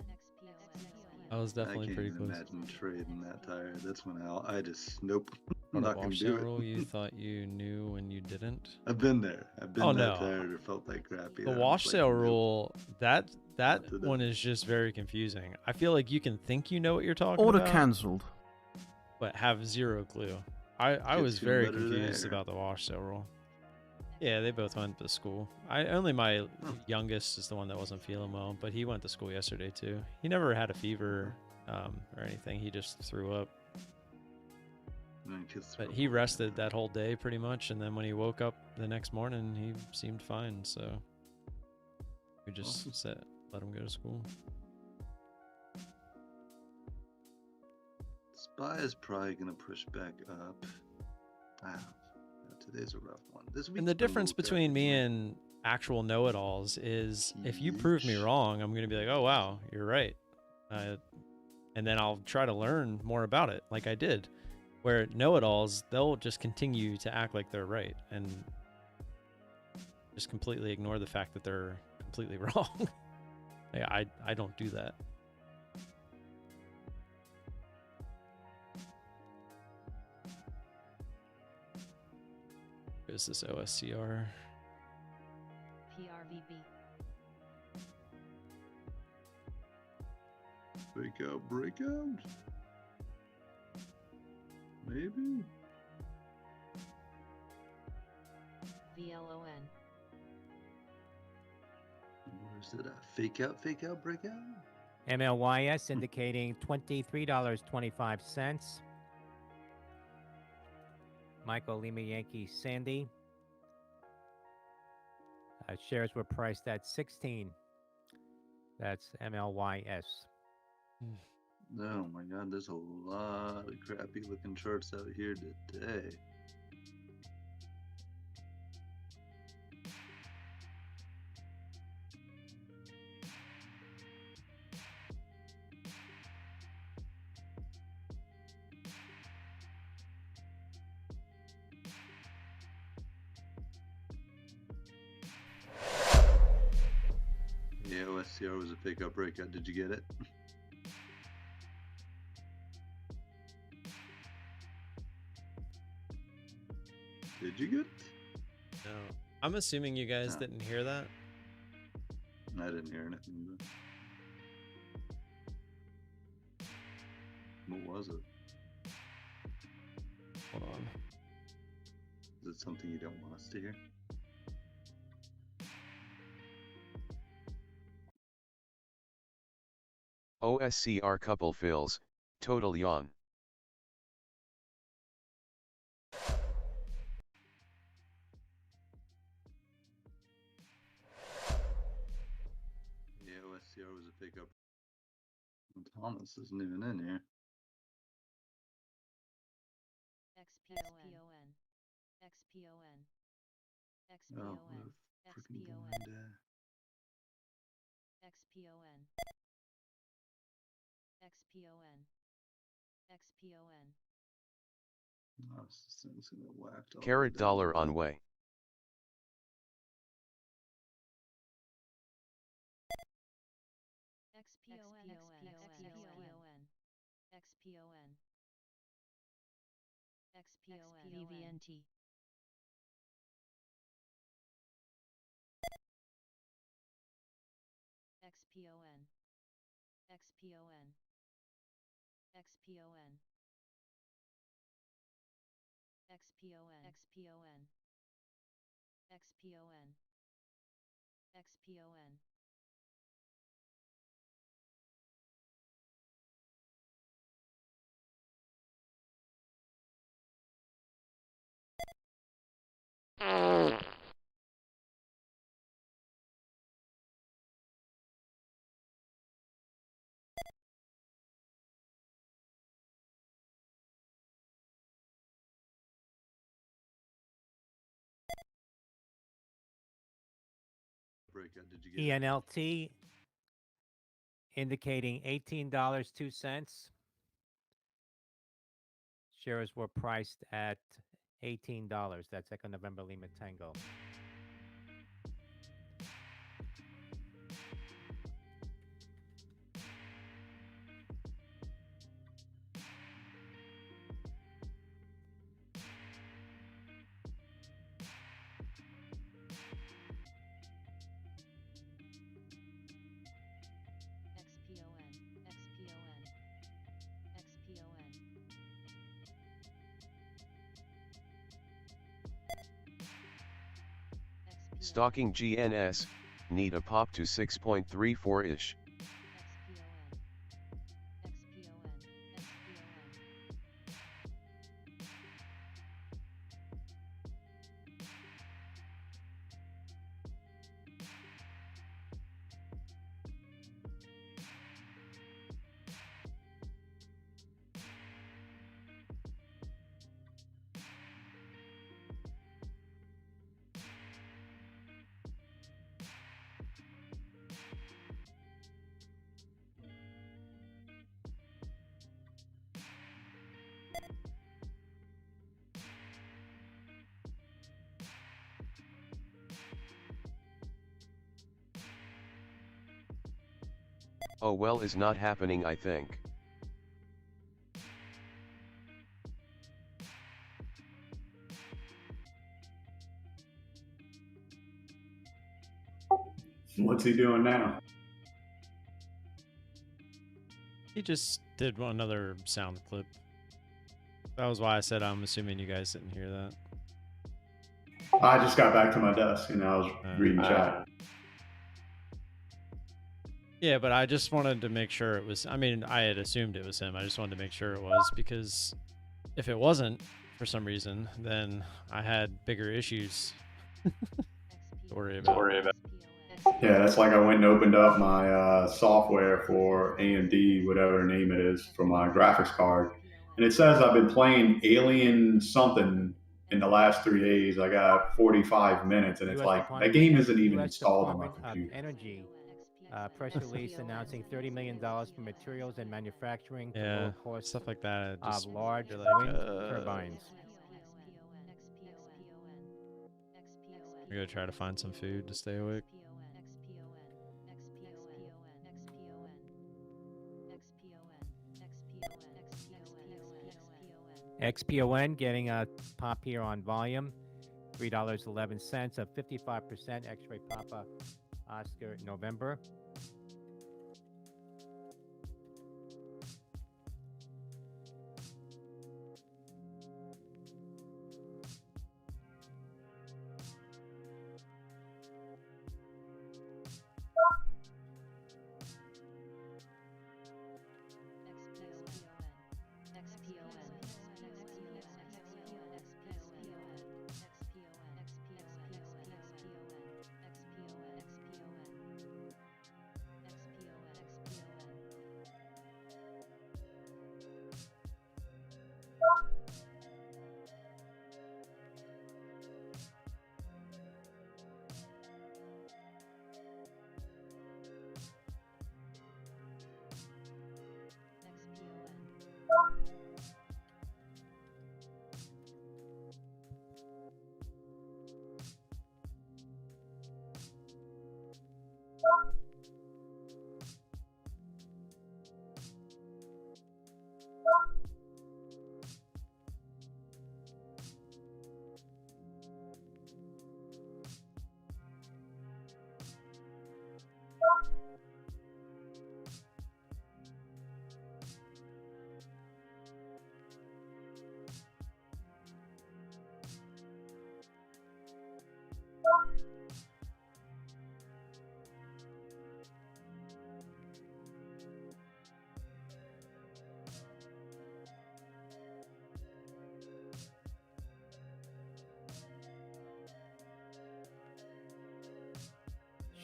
I was definitely I can't pretty even close. imagine trading that tired. That's when I just nope. I'm What a not gonna do washout it. rule you thought you knew when you didn't? I've been there. I've been Oh, that no. tired or felt that crappy. The that I'm wash just like, sale nope. rule, that Not today. one is just very confusing. I feel like you can think you know what you're talking Order about, cancelled. but have zero clue. I Kids was feeling very better confused there. about the wash sale rule. Yeah, they both went to school. Only my youngest is the one that wasn't feeling well, but he went to school yesterday too. He never had a fever or anything. He just threw up. But he rested that whole day pretty much, and then when he woke up the next morning, he seemed fine. So we just let him go to school. SPY is probably gonna push back up. Wow, today's a rough one. This week. And the difference between me and actual know-it-alls is if you prove me wrong, I'm going to be like, oh, wow, you're right. And then I'll try to learn more about it like I did. Where know-it-alls, they'll just continue to act like they're right and just completely ignore the fact that they're completely wrong. I don't do that. Is this OSCR? PRVB. Break out, break out. Maybe. VLON. Or is it a fake out, breakout? MLYS indicating $23.25. Michael Lima Yankee Sandy. Shares were priced at 16. That's MLYS. Oh my god, there's a lot of crappy looking charts out here today. Yeah, OSCR was a fake out breakout. Did you get it? Did you get it? No. I'm assuming you guys Oh. didn't hear that. I didn't hear anything. But what was it? Hold on. Is it something you don't want us to hear? OSCR couple fills, total yawn. Yeah, OSCR was a fake out. Thomas isn't even in here. XPON. XPON. Oh, XPON. what a freaking XPON. blind eye. XPON. XPON. XPON. Oh, this thing's gonna get whacked all the way Carat down dollar to on the- way. XPON. XPON. XPON. XPON. VVNT. XPON. XPON. XPON. XPON. XPON. XPON. XPON. breakout. Did you get it? ENLT indicating $18.02. Shares were priced at $18. That's Echo November Lima Tango. XPON. XPON. XPON. Stalking GNS, need a pop to 6.34-ish. XPON. XPON. XPON. Oh well, is not happening, I think. What's he doing now? He just did another sound clip. That was why I said I'm assuming you guys didn't hear that. I just got back to my desk and I was reading chat. Yeah, but I just wanted to make sure it was. I mean, I had assumed it was him. I just wanted to make sure it was, because if it wasn't for some reason, then I had bigger issues to worry about. Yeah, that's like I went and opened up my software for AMD, whatever name it is, for my graphics card. And it says I've been playing Alien something in the last 3 days. I got 45 minutes, and it's US like, that Department, game isn't even US installed on my Department of computer. Energy press release announcing $30 million for materials and manufacturing to Yeah, lower costs stuff like that. of Just large you're like, wind turbines. I'm gonna try to find some food to stay awake. XPON getting a pop here on volume, $3.11, a 55% X-ray Papa Oscar November.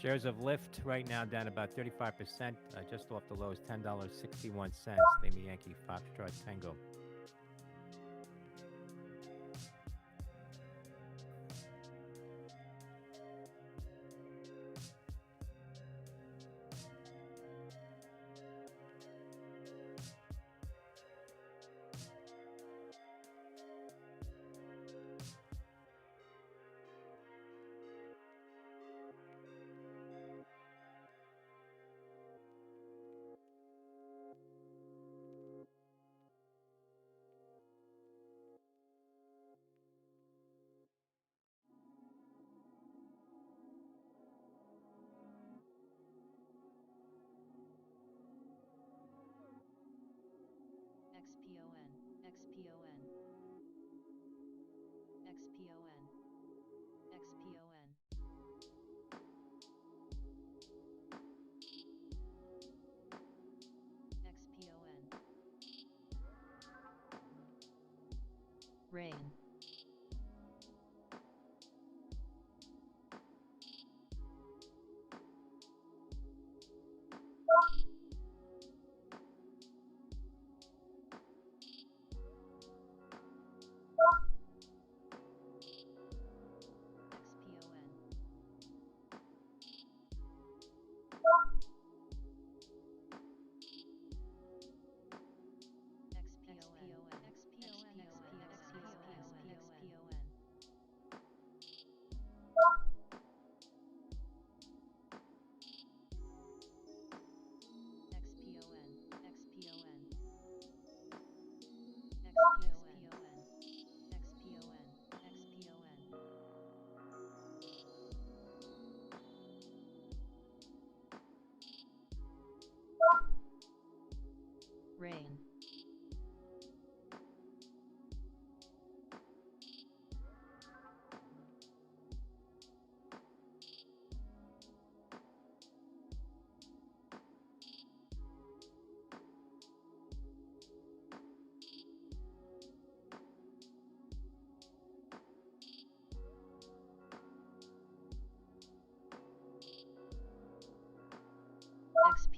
Shares of Lyft right now down about 35%, just off the lows, $10.61. Lima Yankee Foxtrot Tango. Rain. Rain.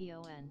XPON.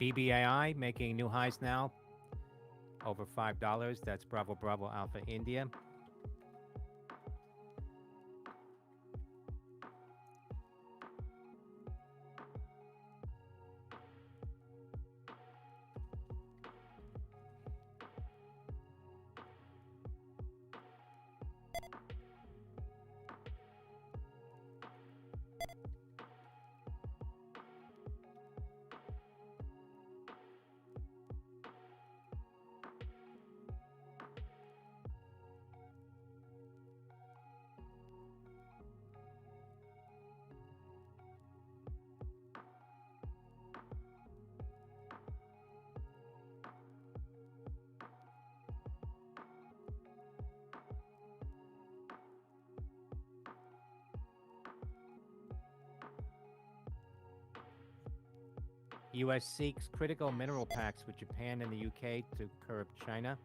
BBAI making new highs now, over $5. That's Bravo Bravo Alpha India. U.S. seeks critical mineral pacts with Japan and the U.K. to curb China.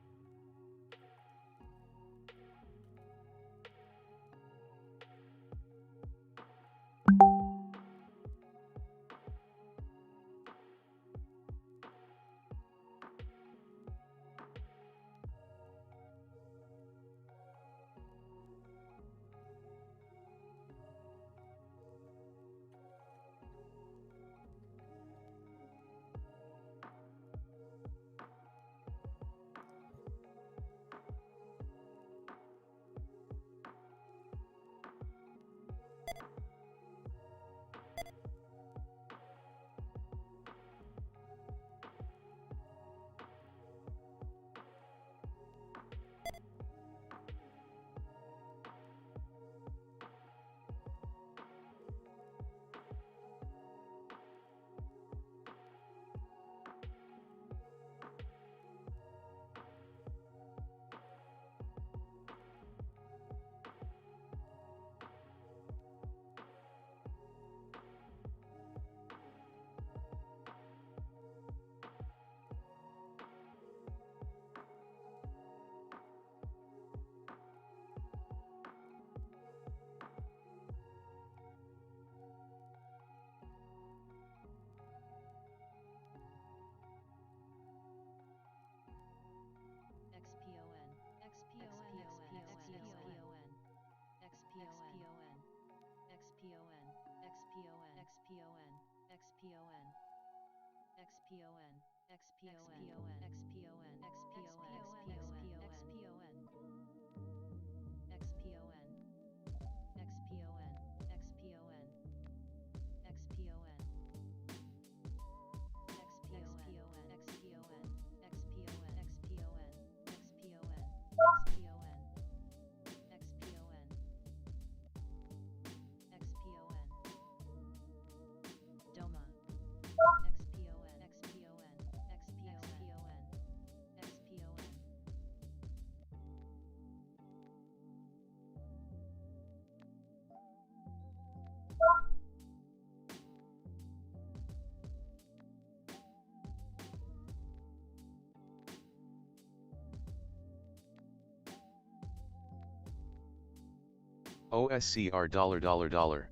OSCR $.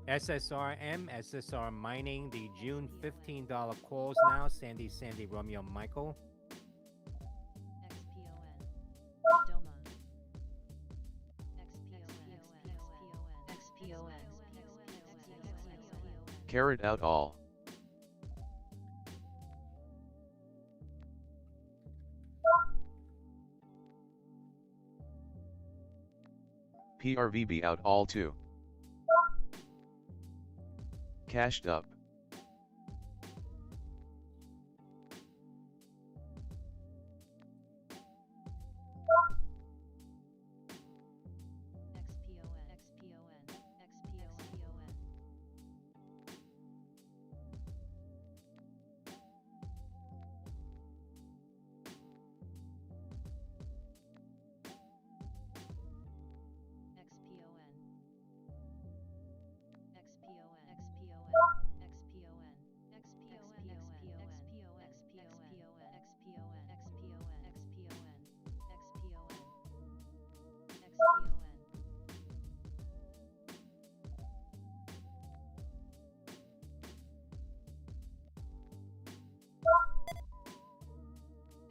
SSRM, SSR Mining, the June $15 calls now. Sandy, Romeo, Michael. XPON. Doma. XPON. Carrot out all. PRVB out all too. Cashed up.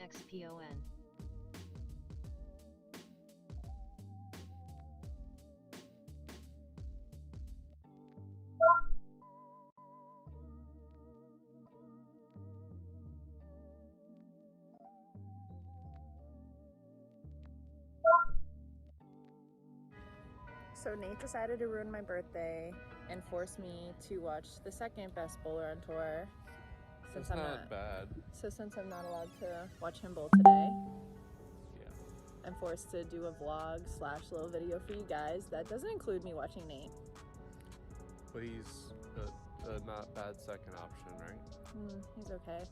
XPON. So Nate decided to ruin my birthday and force me to watch the second best bowler on tour. Since It's not bad. So since I'm not allowed to watch him bowl today, Yeah. I'm forced to do a vlog / little video for you guys. That doesn't include me watching Nate. But he's a not bad second option, right? He's okay.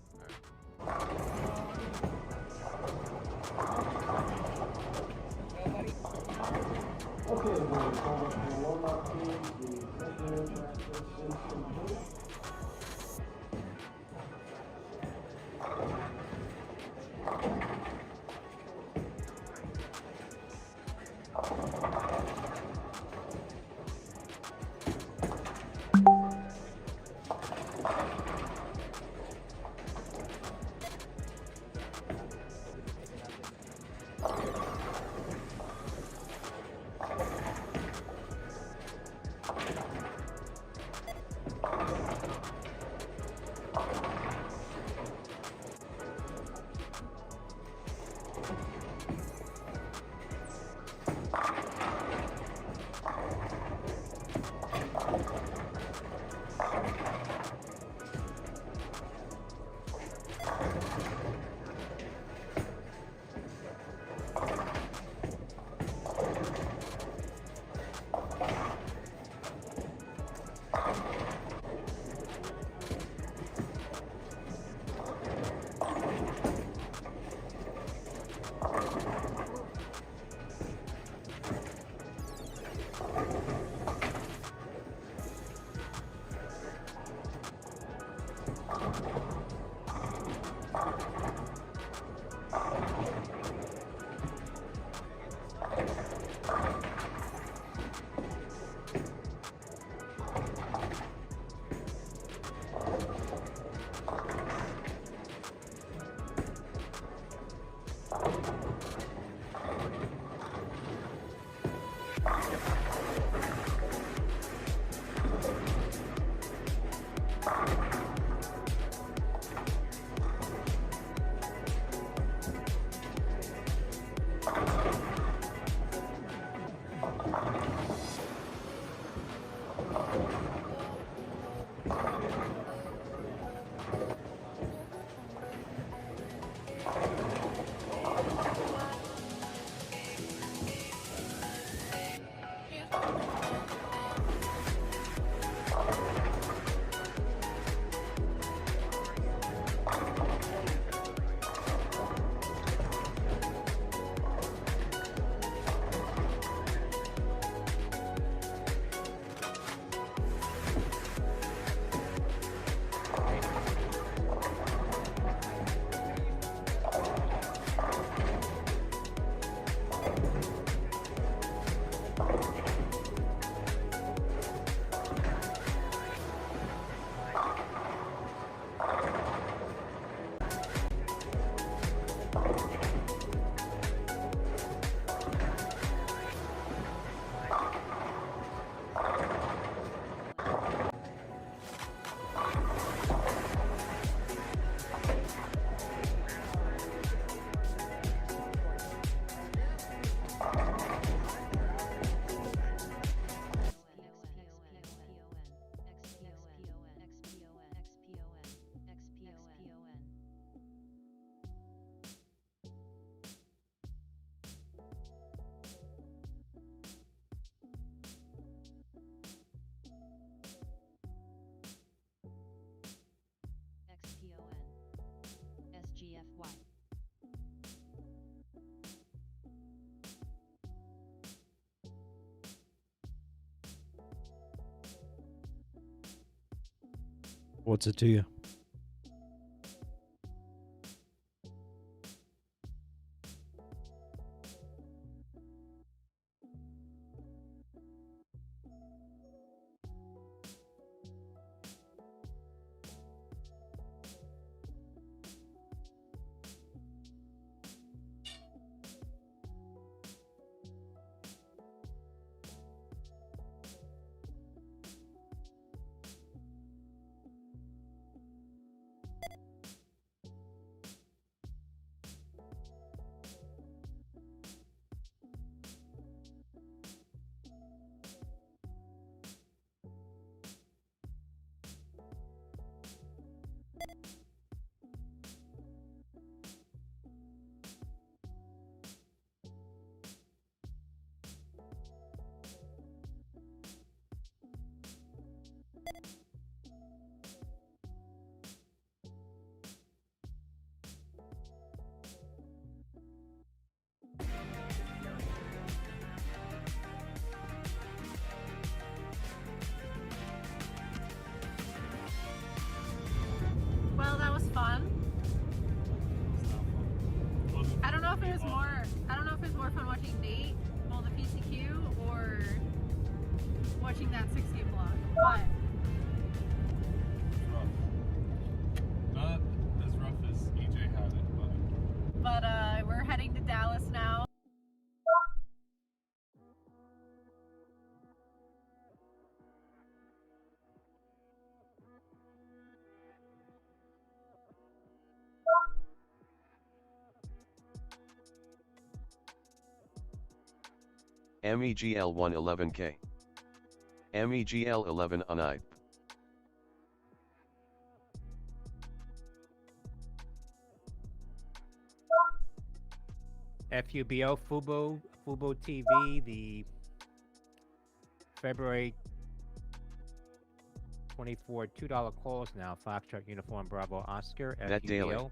What's it to you? Well, that was fun. I don't know if it was more fun watching Nate roll the PCQ or watching that 6-game vlog. But Not as rough as EJ had it, but we're heading to Dallas now. MEGL 111K. MEGL 11 on IB. FUBO, Fubo TV, the February 24 $2 calls now. Foxtrot Uniform Bravo Oscar, Bet daily. FUBO.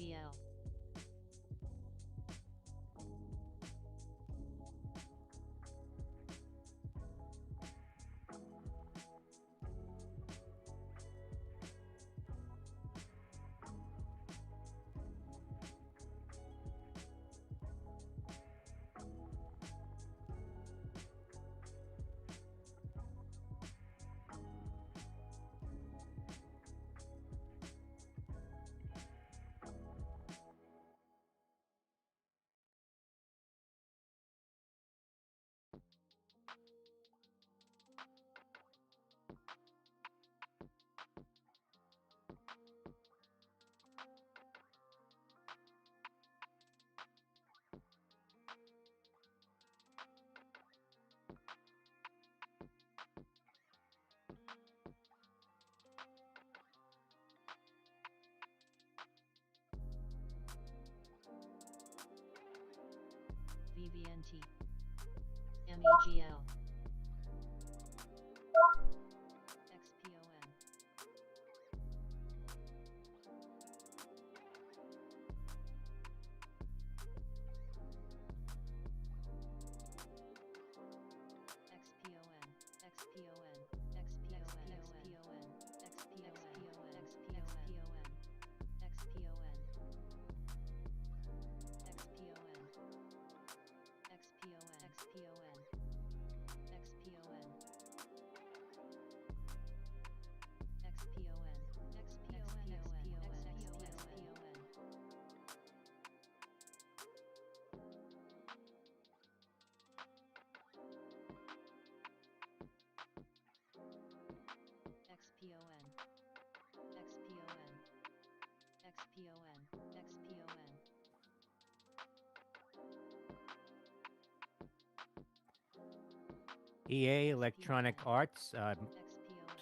MEGL. VVNT. MEGL. XPON. EA Electronic Arts,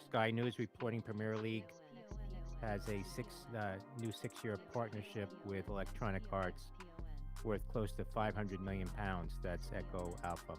Sky News reporting Premier League has a new six-year partnership with Electronic Arts worth close to 500 million pounds. That's Echo Alpha.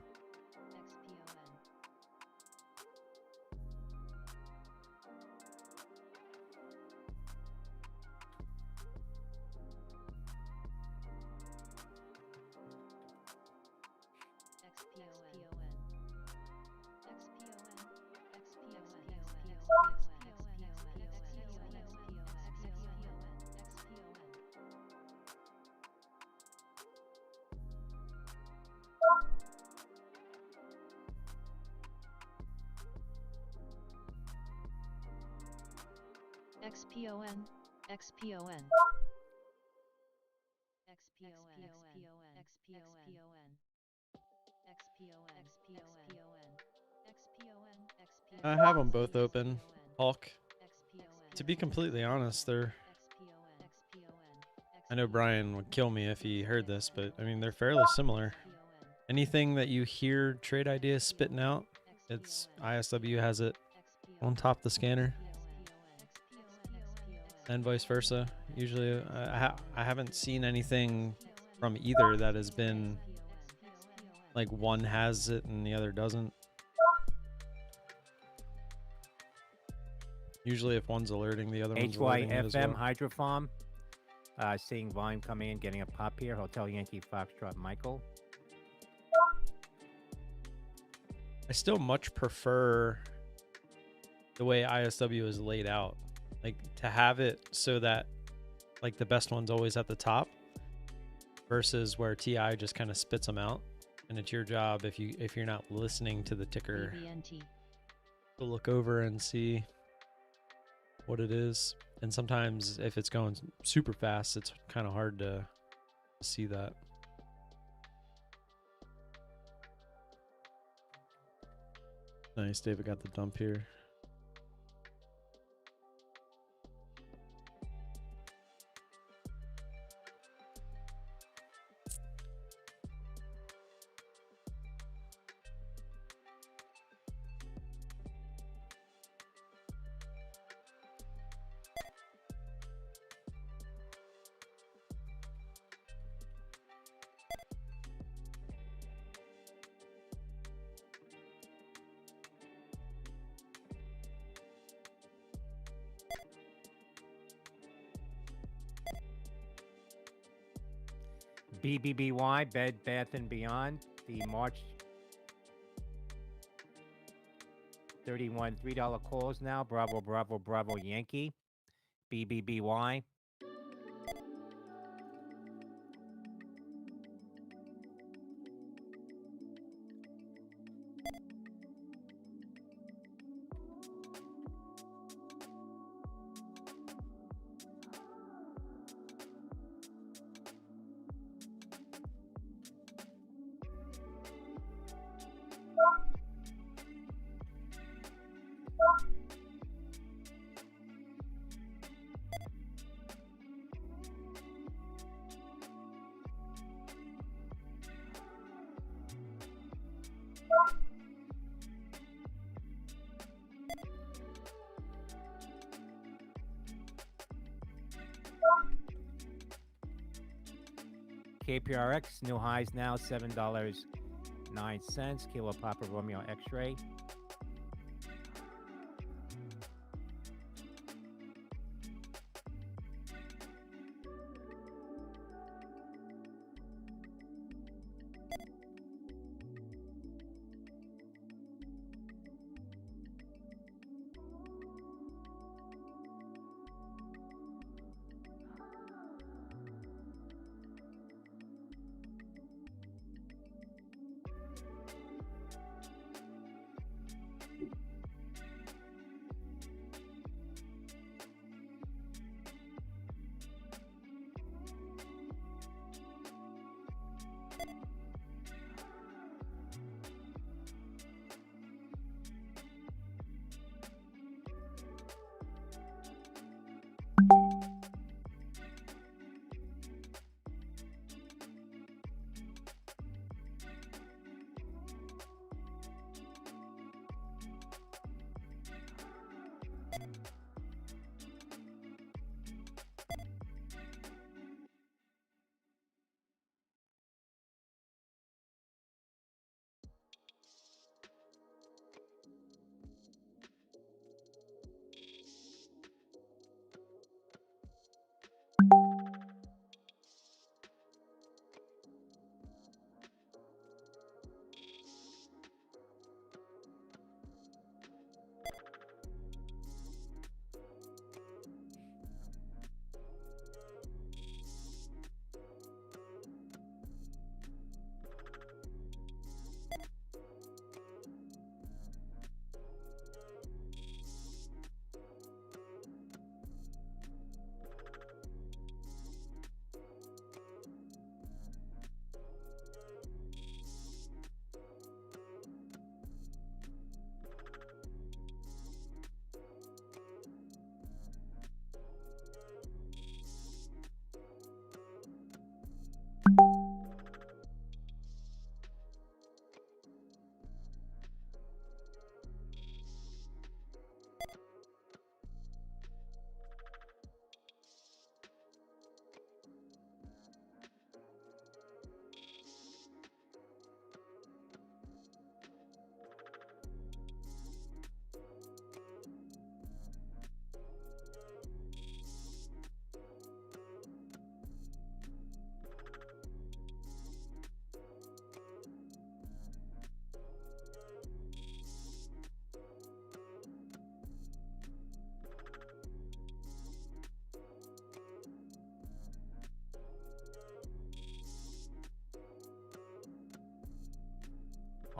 XPON, XPON. I have them both open, Hulk. To be completely honest, I know Brian would kill me if he heard this, but I mean, they're fairly similar. Anything that you hear Trade Ideas spitting out, it's ISW has it on top of the scanner. And vice versa. Usually, I haven't seen anything from either that has been like one has it and the other doesn't. Usually, if one's alerting, the other one's alerting it as well. HYFM Hydrofarm, seeing volume coming in, getting a pop here. Hotel Yankee Foxtrot Michael. I still much prefer the way ISW is laid out. Like to have it so that like the best one's always at the top versus where TI just kind of spits them out, and it's your job if you're not listening to the ticker to look over and see what it is. And sometimes if it's going super fast, it's kind of hard to see that. Nice, David got the dump here. BBBY, Bed Bath and Beyond, the March 31 $3 calls now. Bravo, Bravo, Bravo, Yankee. BBBY. KPRX, new highs now, $7.09. Kilo Papa Romeo X-Ray.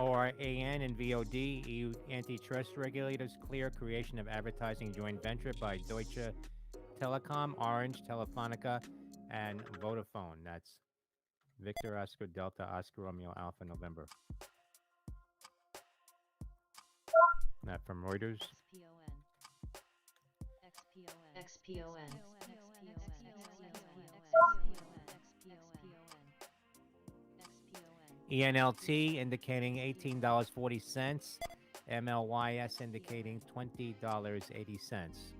ORAN and VOD, EU antitrust regulators clear creation of advertising joint venture by Deutsche Telekom, Orange, Telefonica, and Vodafone. That's Victor Oscar Delta Oscar Romeo Alpha November. That from Reuters. XPON. ENLT indicating $18.40. MLYS indicating $20.80.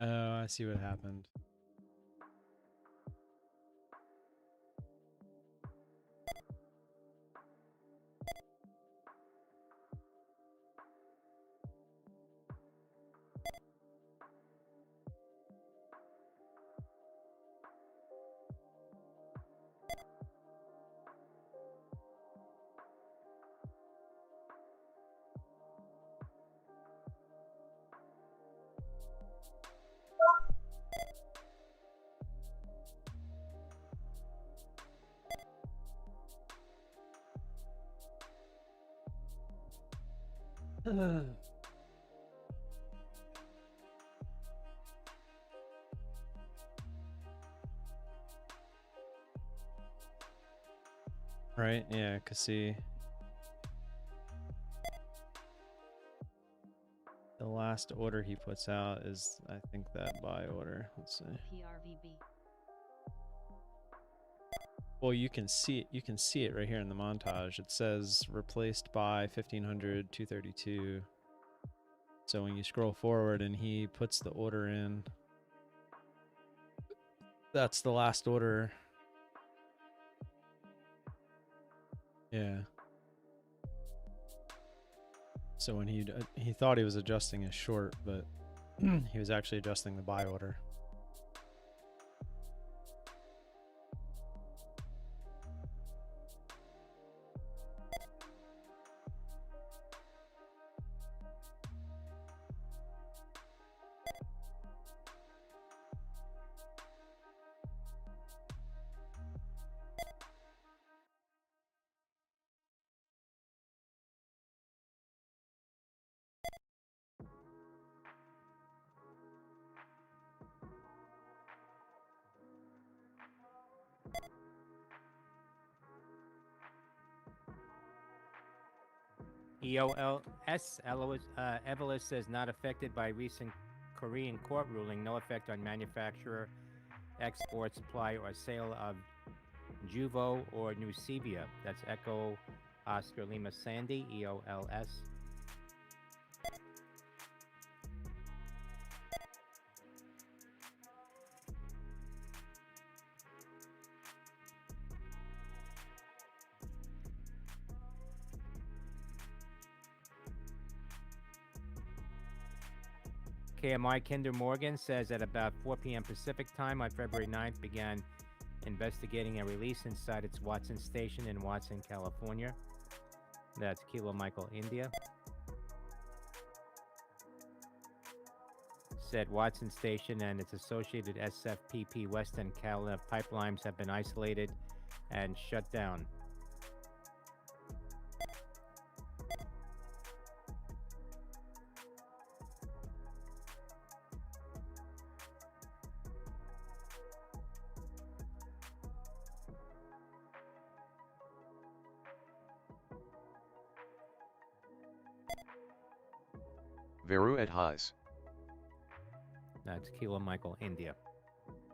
Oh, I see what happened. Right, yeah, cause see, the last order he puts out is, I think, that buy order. Let's see. PRVB. Well, you can see it right here in the montage. It says replaced by 1500 232. So when you scroll forward and he puts the order in, that's the last order. Yeah. So when he thought he was adjusting his short, but he was actually adjusting the buy order. Evolus says not affected by recent Korean court ruling, no effect on manufacturer, export, supply, or sale of Juvo or Nucivia. That's Echo Oscar Lima Sandy, EOLS. KMI Kinder Morgan says at about 4 p.m. Pacific time on February 9th began investigating a release inside its Watson station in Watson, California. That's Kilo Michael India. Said Watson station and its associated SFPP Western Canada pipelines have been isolated and shut down. Veru at highs. That's Kilo Michael India.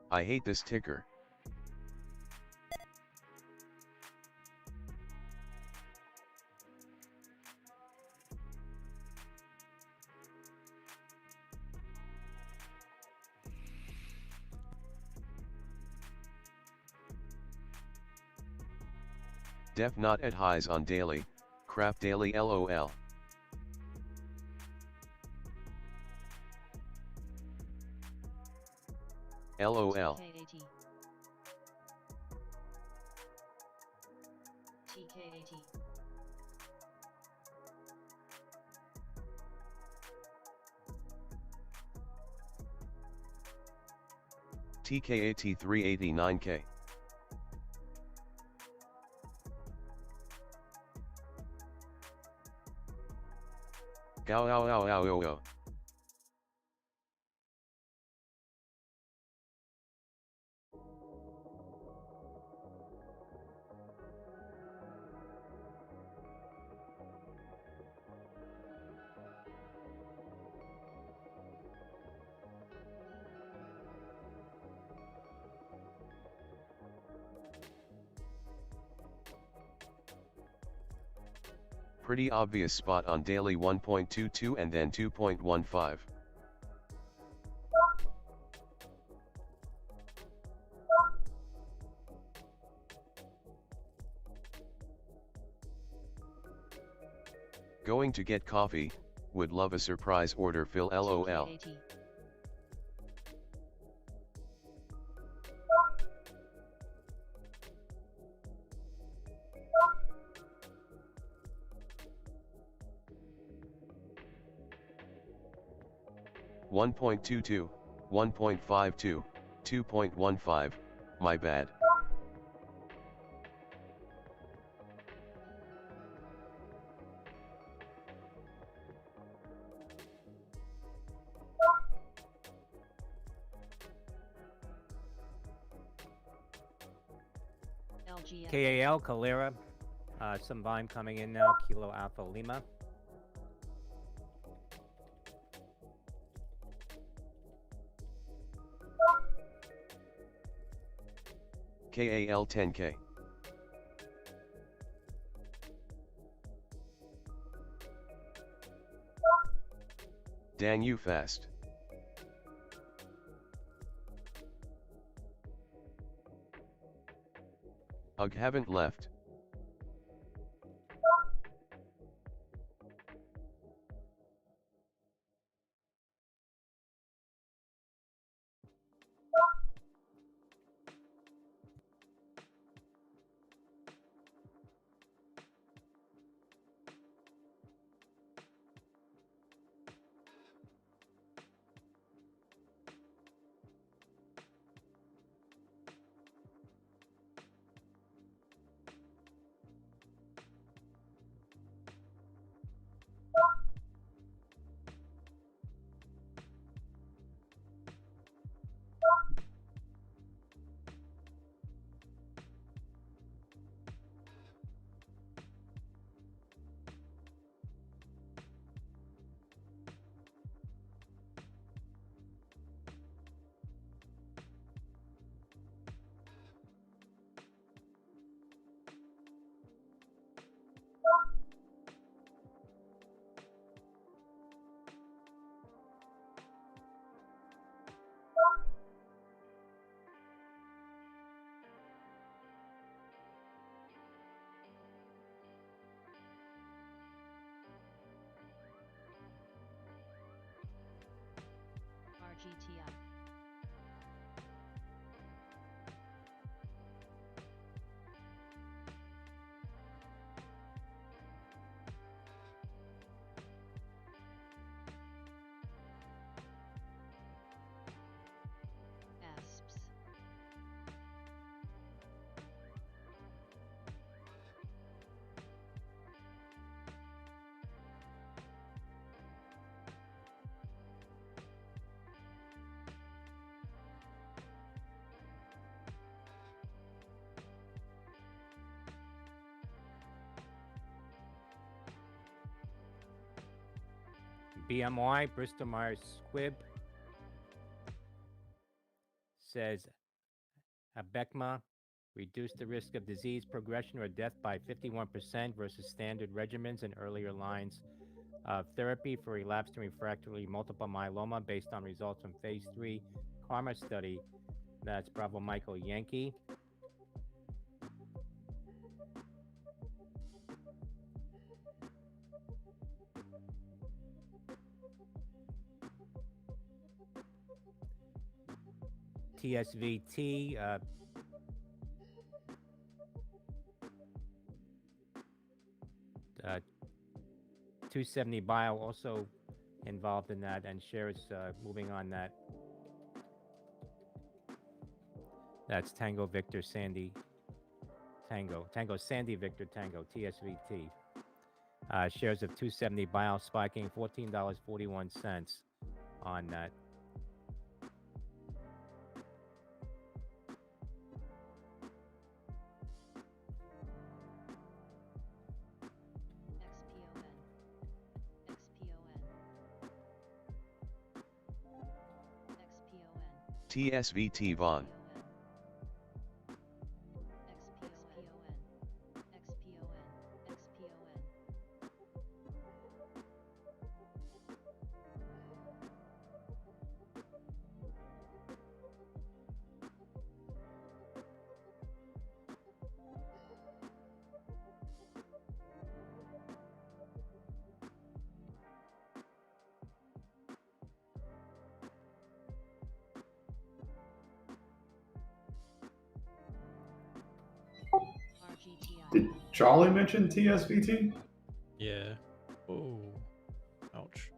I hate this ticker. Def not at highs on daily, crap daily LOL. LOL. TKAT. TKAT 389K. Gow ow ow ow ow ow. Pretty obvious spot on daily 1.22 and then 2.15. Going to get coffee, would love a surprise order, Phil, LOL. TKAT. One 1.22, 1.52, 2.15, my bad. LGF. KAL, Calera, some volume coming in now, Kilo Alpha Lima. KAL 10K. Dang you fast. Ugh, haven't left. RGTI. ASPS. BMY, Bristol Myers Squibb, says Abecma reduced the risk of disease progression or death by 51% versus standard regimens and earlier lines of therapy for relapsed and refractory multiple myeloma based on results from phase 3 KARMA study. That's Bravo Michael Yankee. TSVT, 270 Bio also involved in that, and shares moving on that. That's Tango Victor Sandy Tango Sandy Victor Tango TSVT. Shares of 270 Bio spiking $14.41 on that. TSVT Vaughn. Did Charlie mention TSVT? Yeah. Oh. Ouch.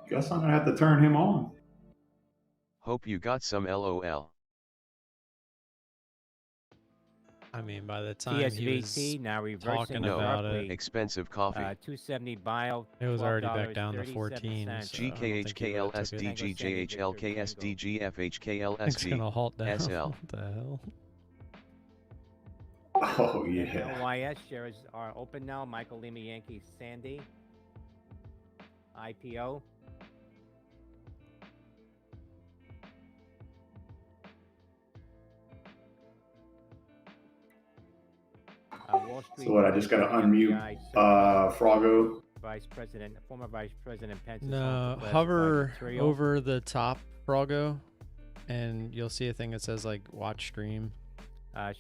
Guess I'm gonna have to turn him on. Hope you got some LOL. I mean, by the time he was TSVT now reversing talking No. about sharply. it, Expensive coffee. 270 bio. it was already back down to 14. $12.37. So I don't think he really took it. It's gonna halt down. SL. What the hell? Oh And yeah. NYS shares are open now. Michael Lima Yankee Sandy. IPO. Wall Street. So what? I just gotta unmute Froggo. Vice President, former Vice President Pence. is No, home for hover classified material. over the top, Froggo, and you'll see a thing that says like watch stream.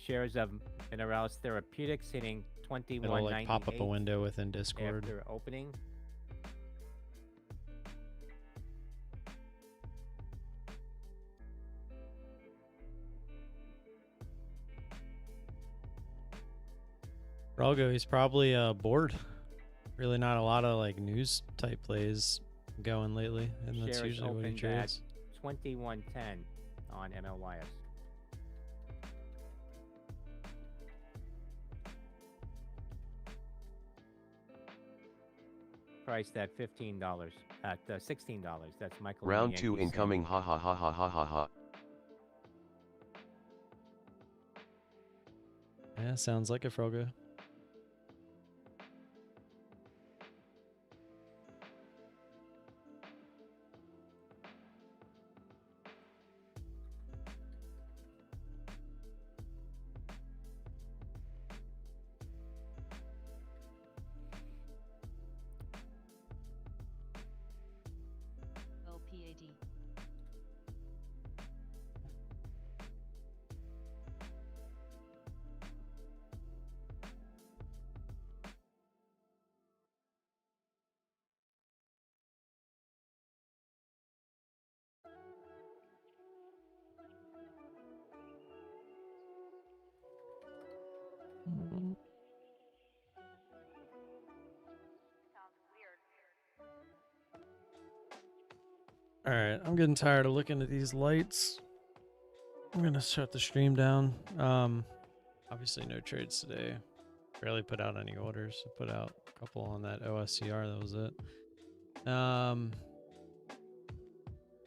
Shares of Minerals Therapeutics hitting 21.98 It'll like pop up a window within Discord. after opening. Froggo, he's probably bored. Really not a lot of like news type plays going lately, and that's Shares usually what he opened trades. at 21.10 on MLYS. Priced at $15, at $16. That's Michael. Lima Round 2 Yankee incoming. Ha ha ha ha ha ha ha. Yeah, sounds like a Froggo. LPAD. All right, I'm getting tired of looking at these lights. I'm gonna shut the stream down. Obviously no trades today. Barely put out any orders. I put out a couple on that OSCR. That was it.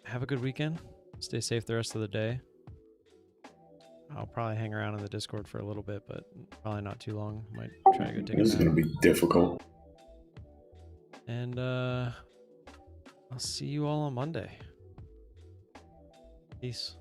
Have a good weekend. Stay safe the rest of the day. I'll probably hang around in the Discord for a little bit, but probably not too long. Might try to go take a This is nap. gonna be difficult. And I'll see you all on Monday. Peace.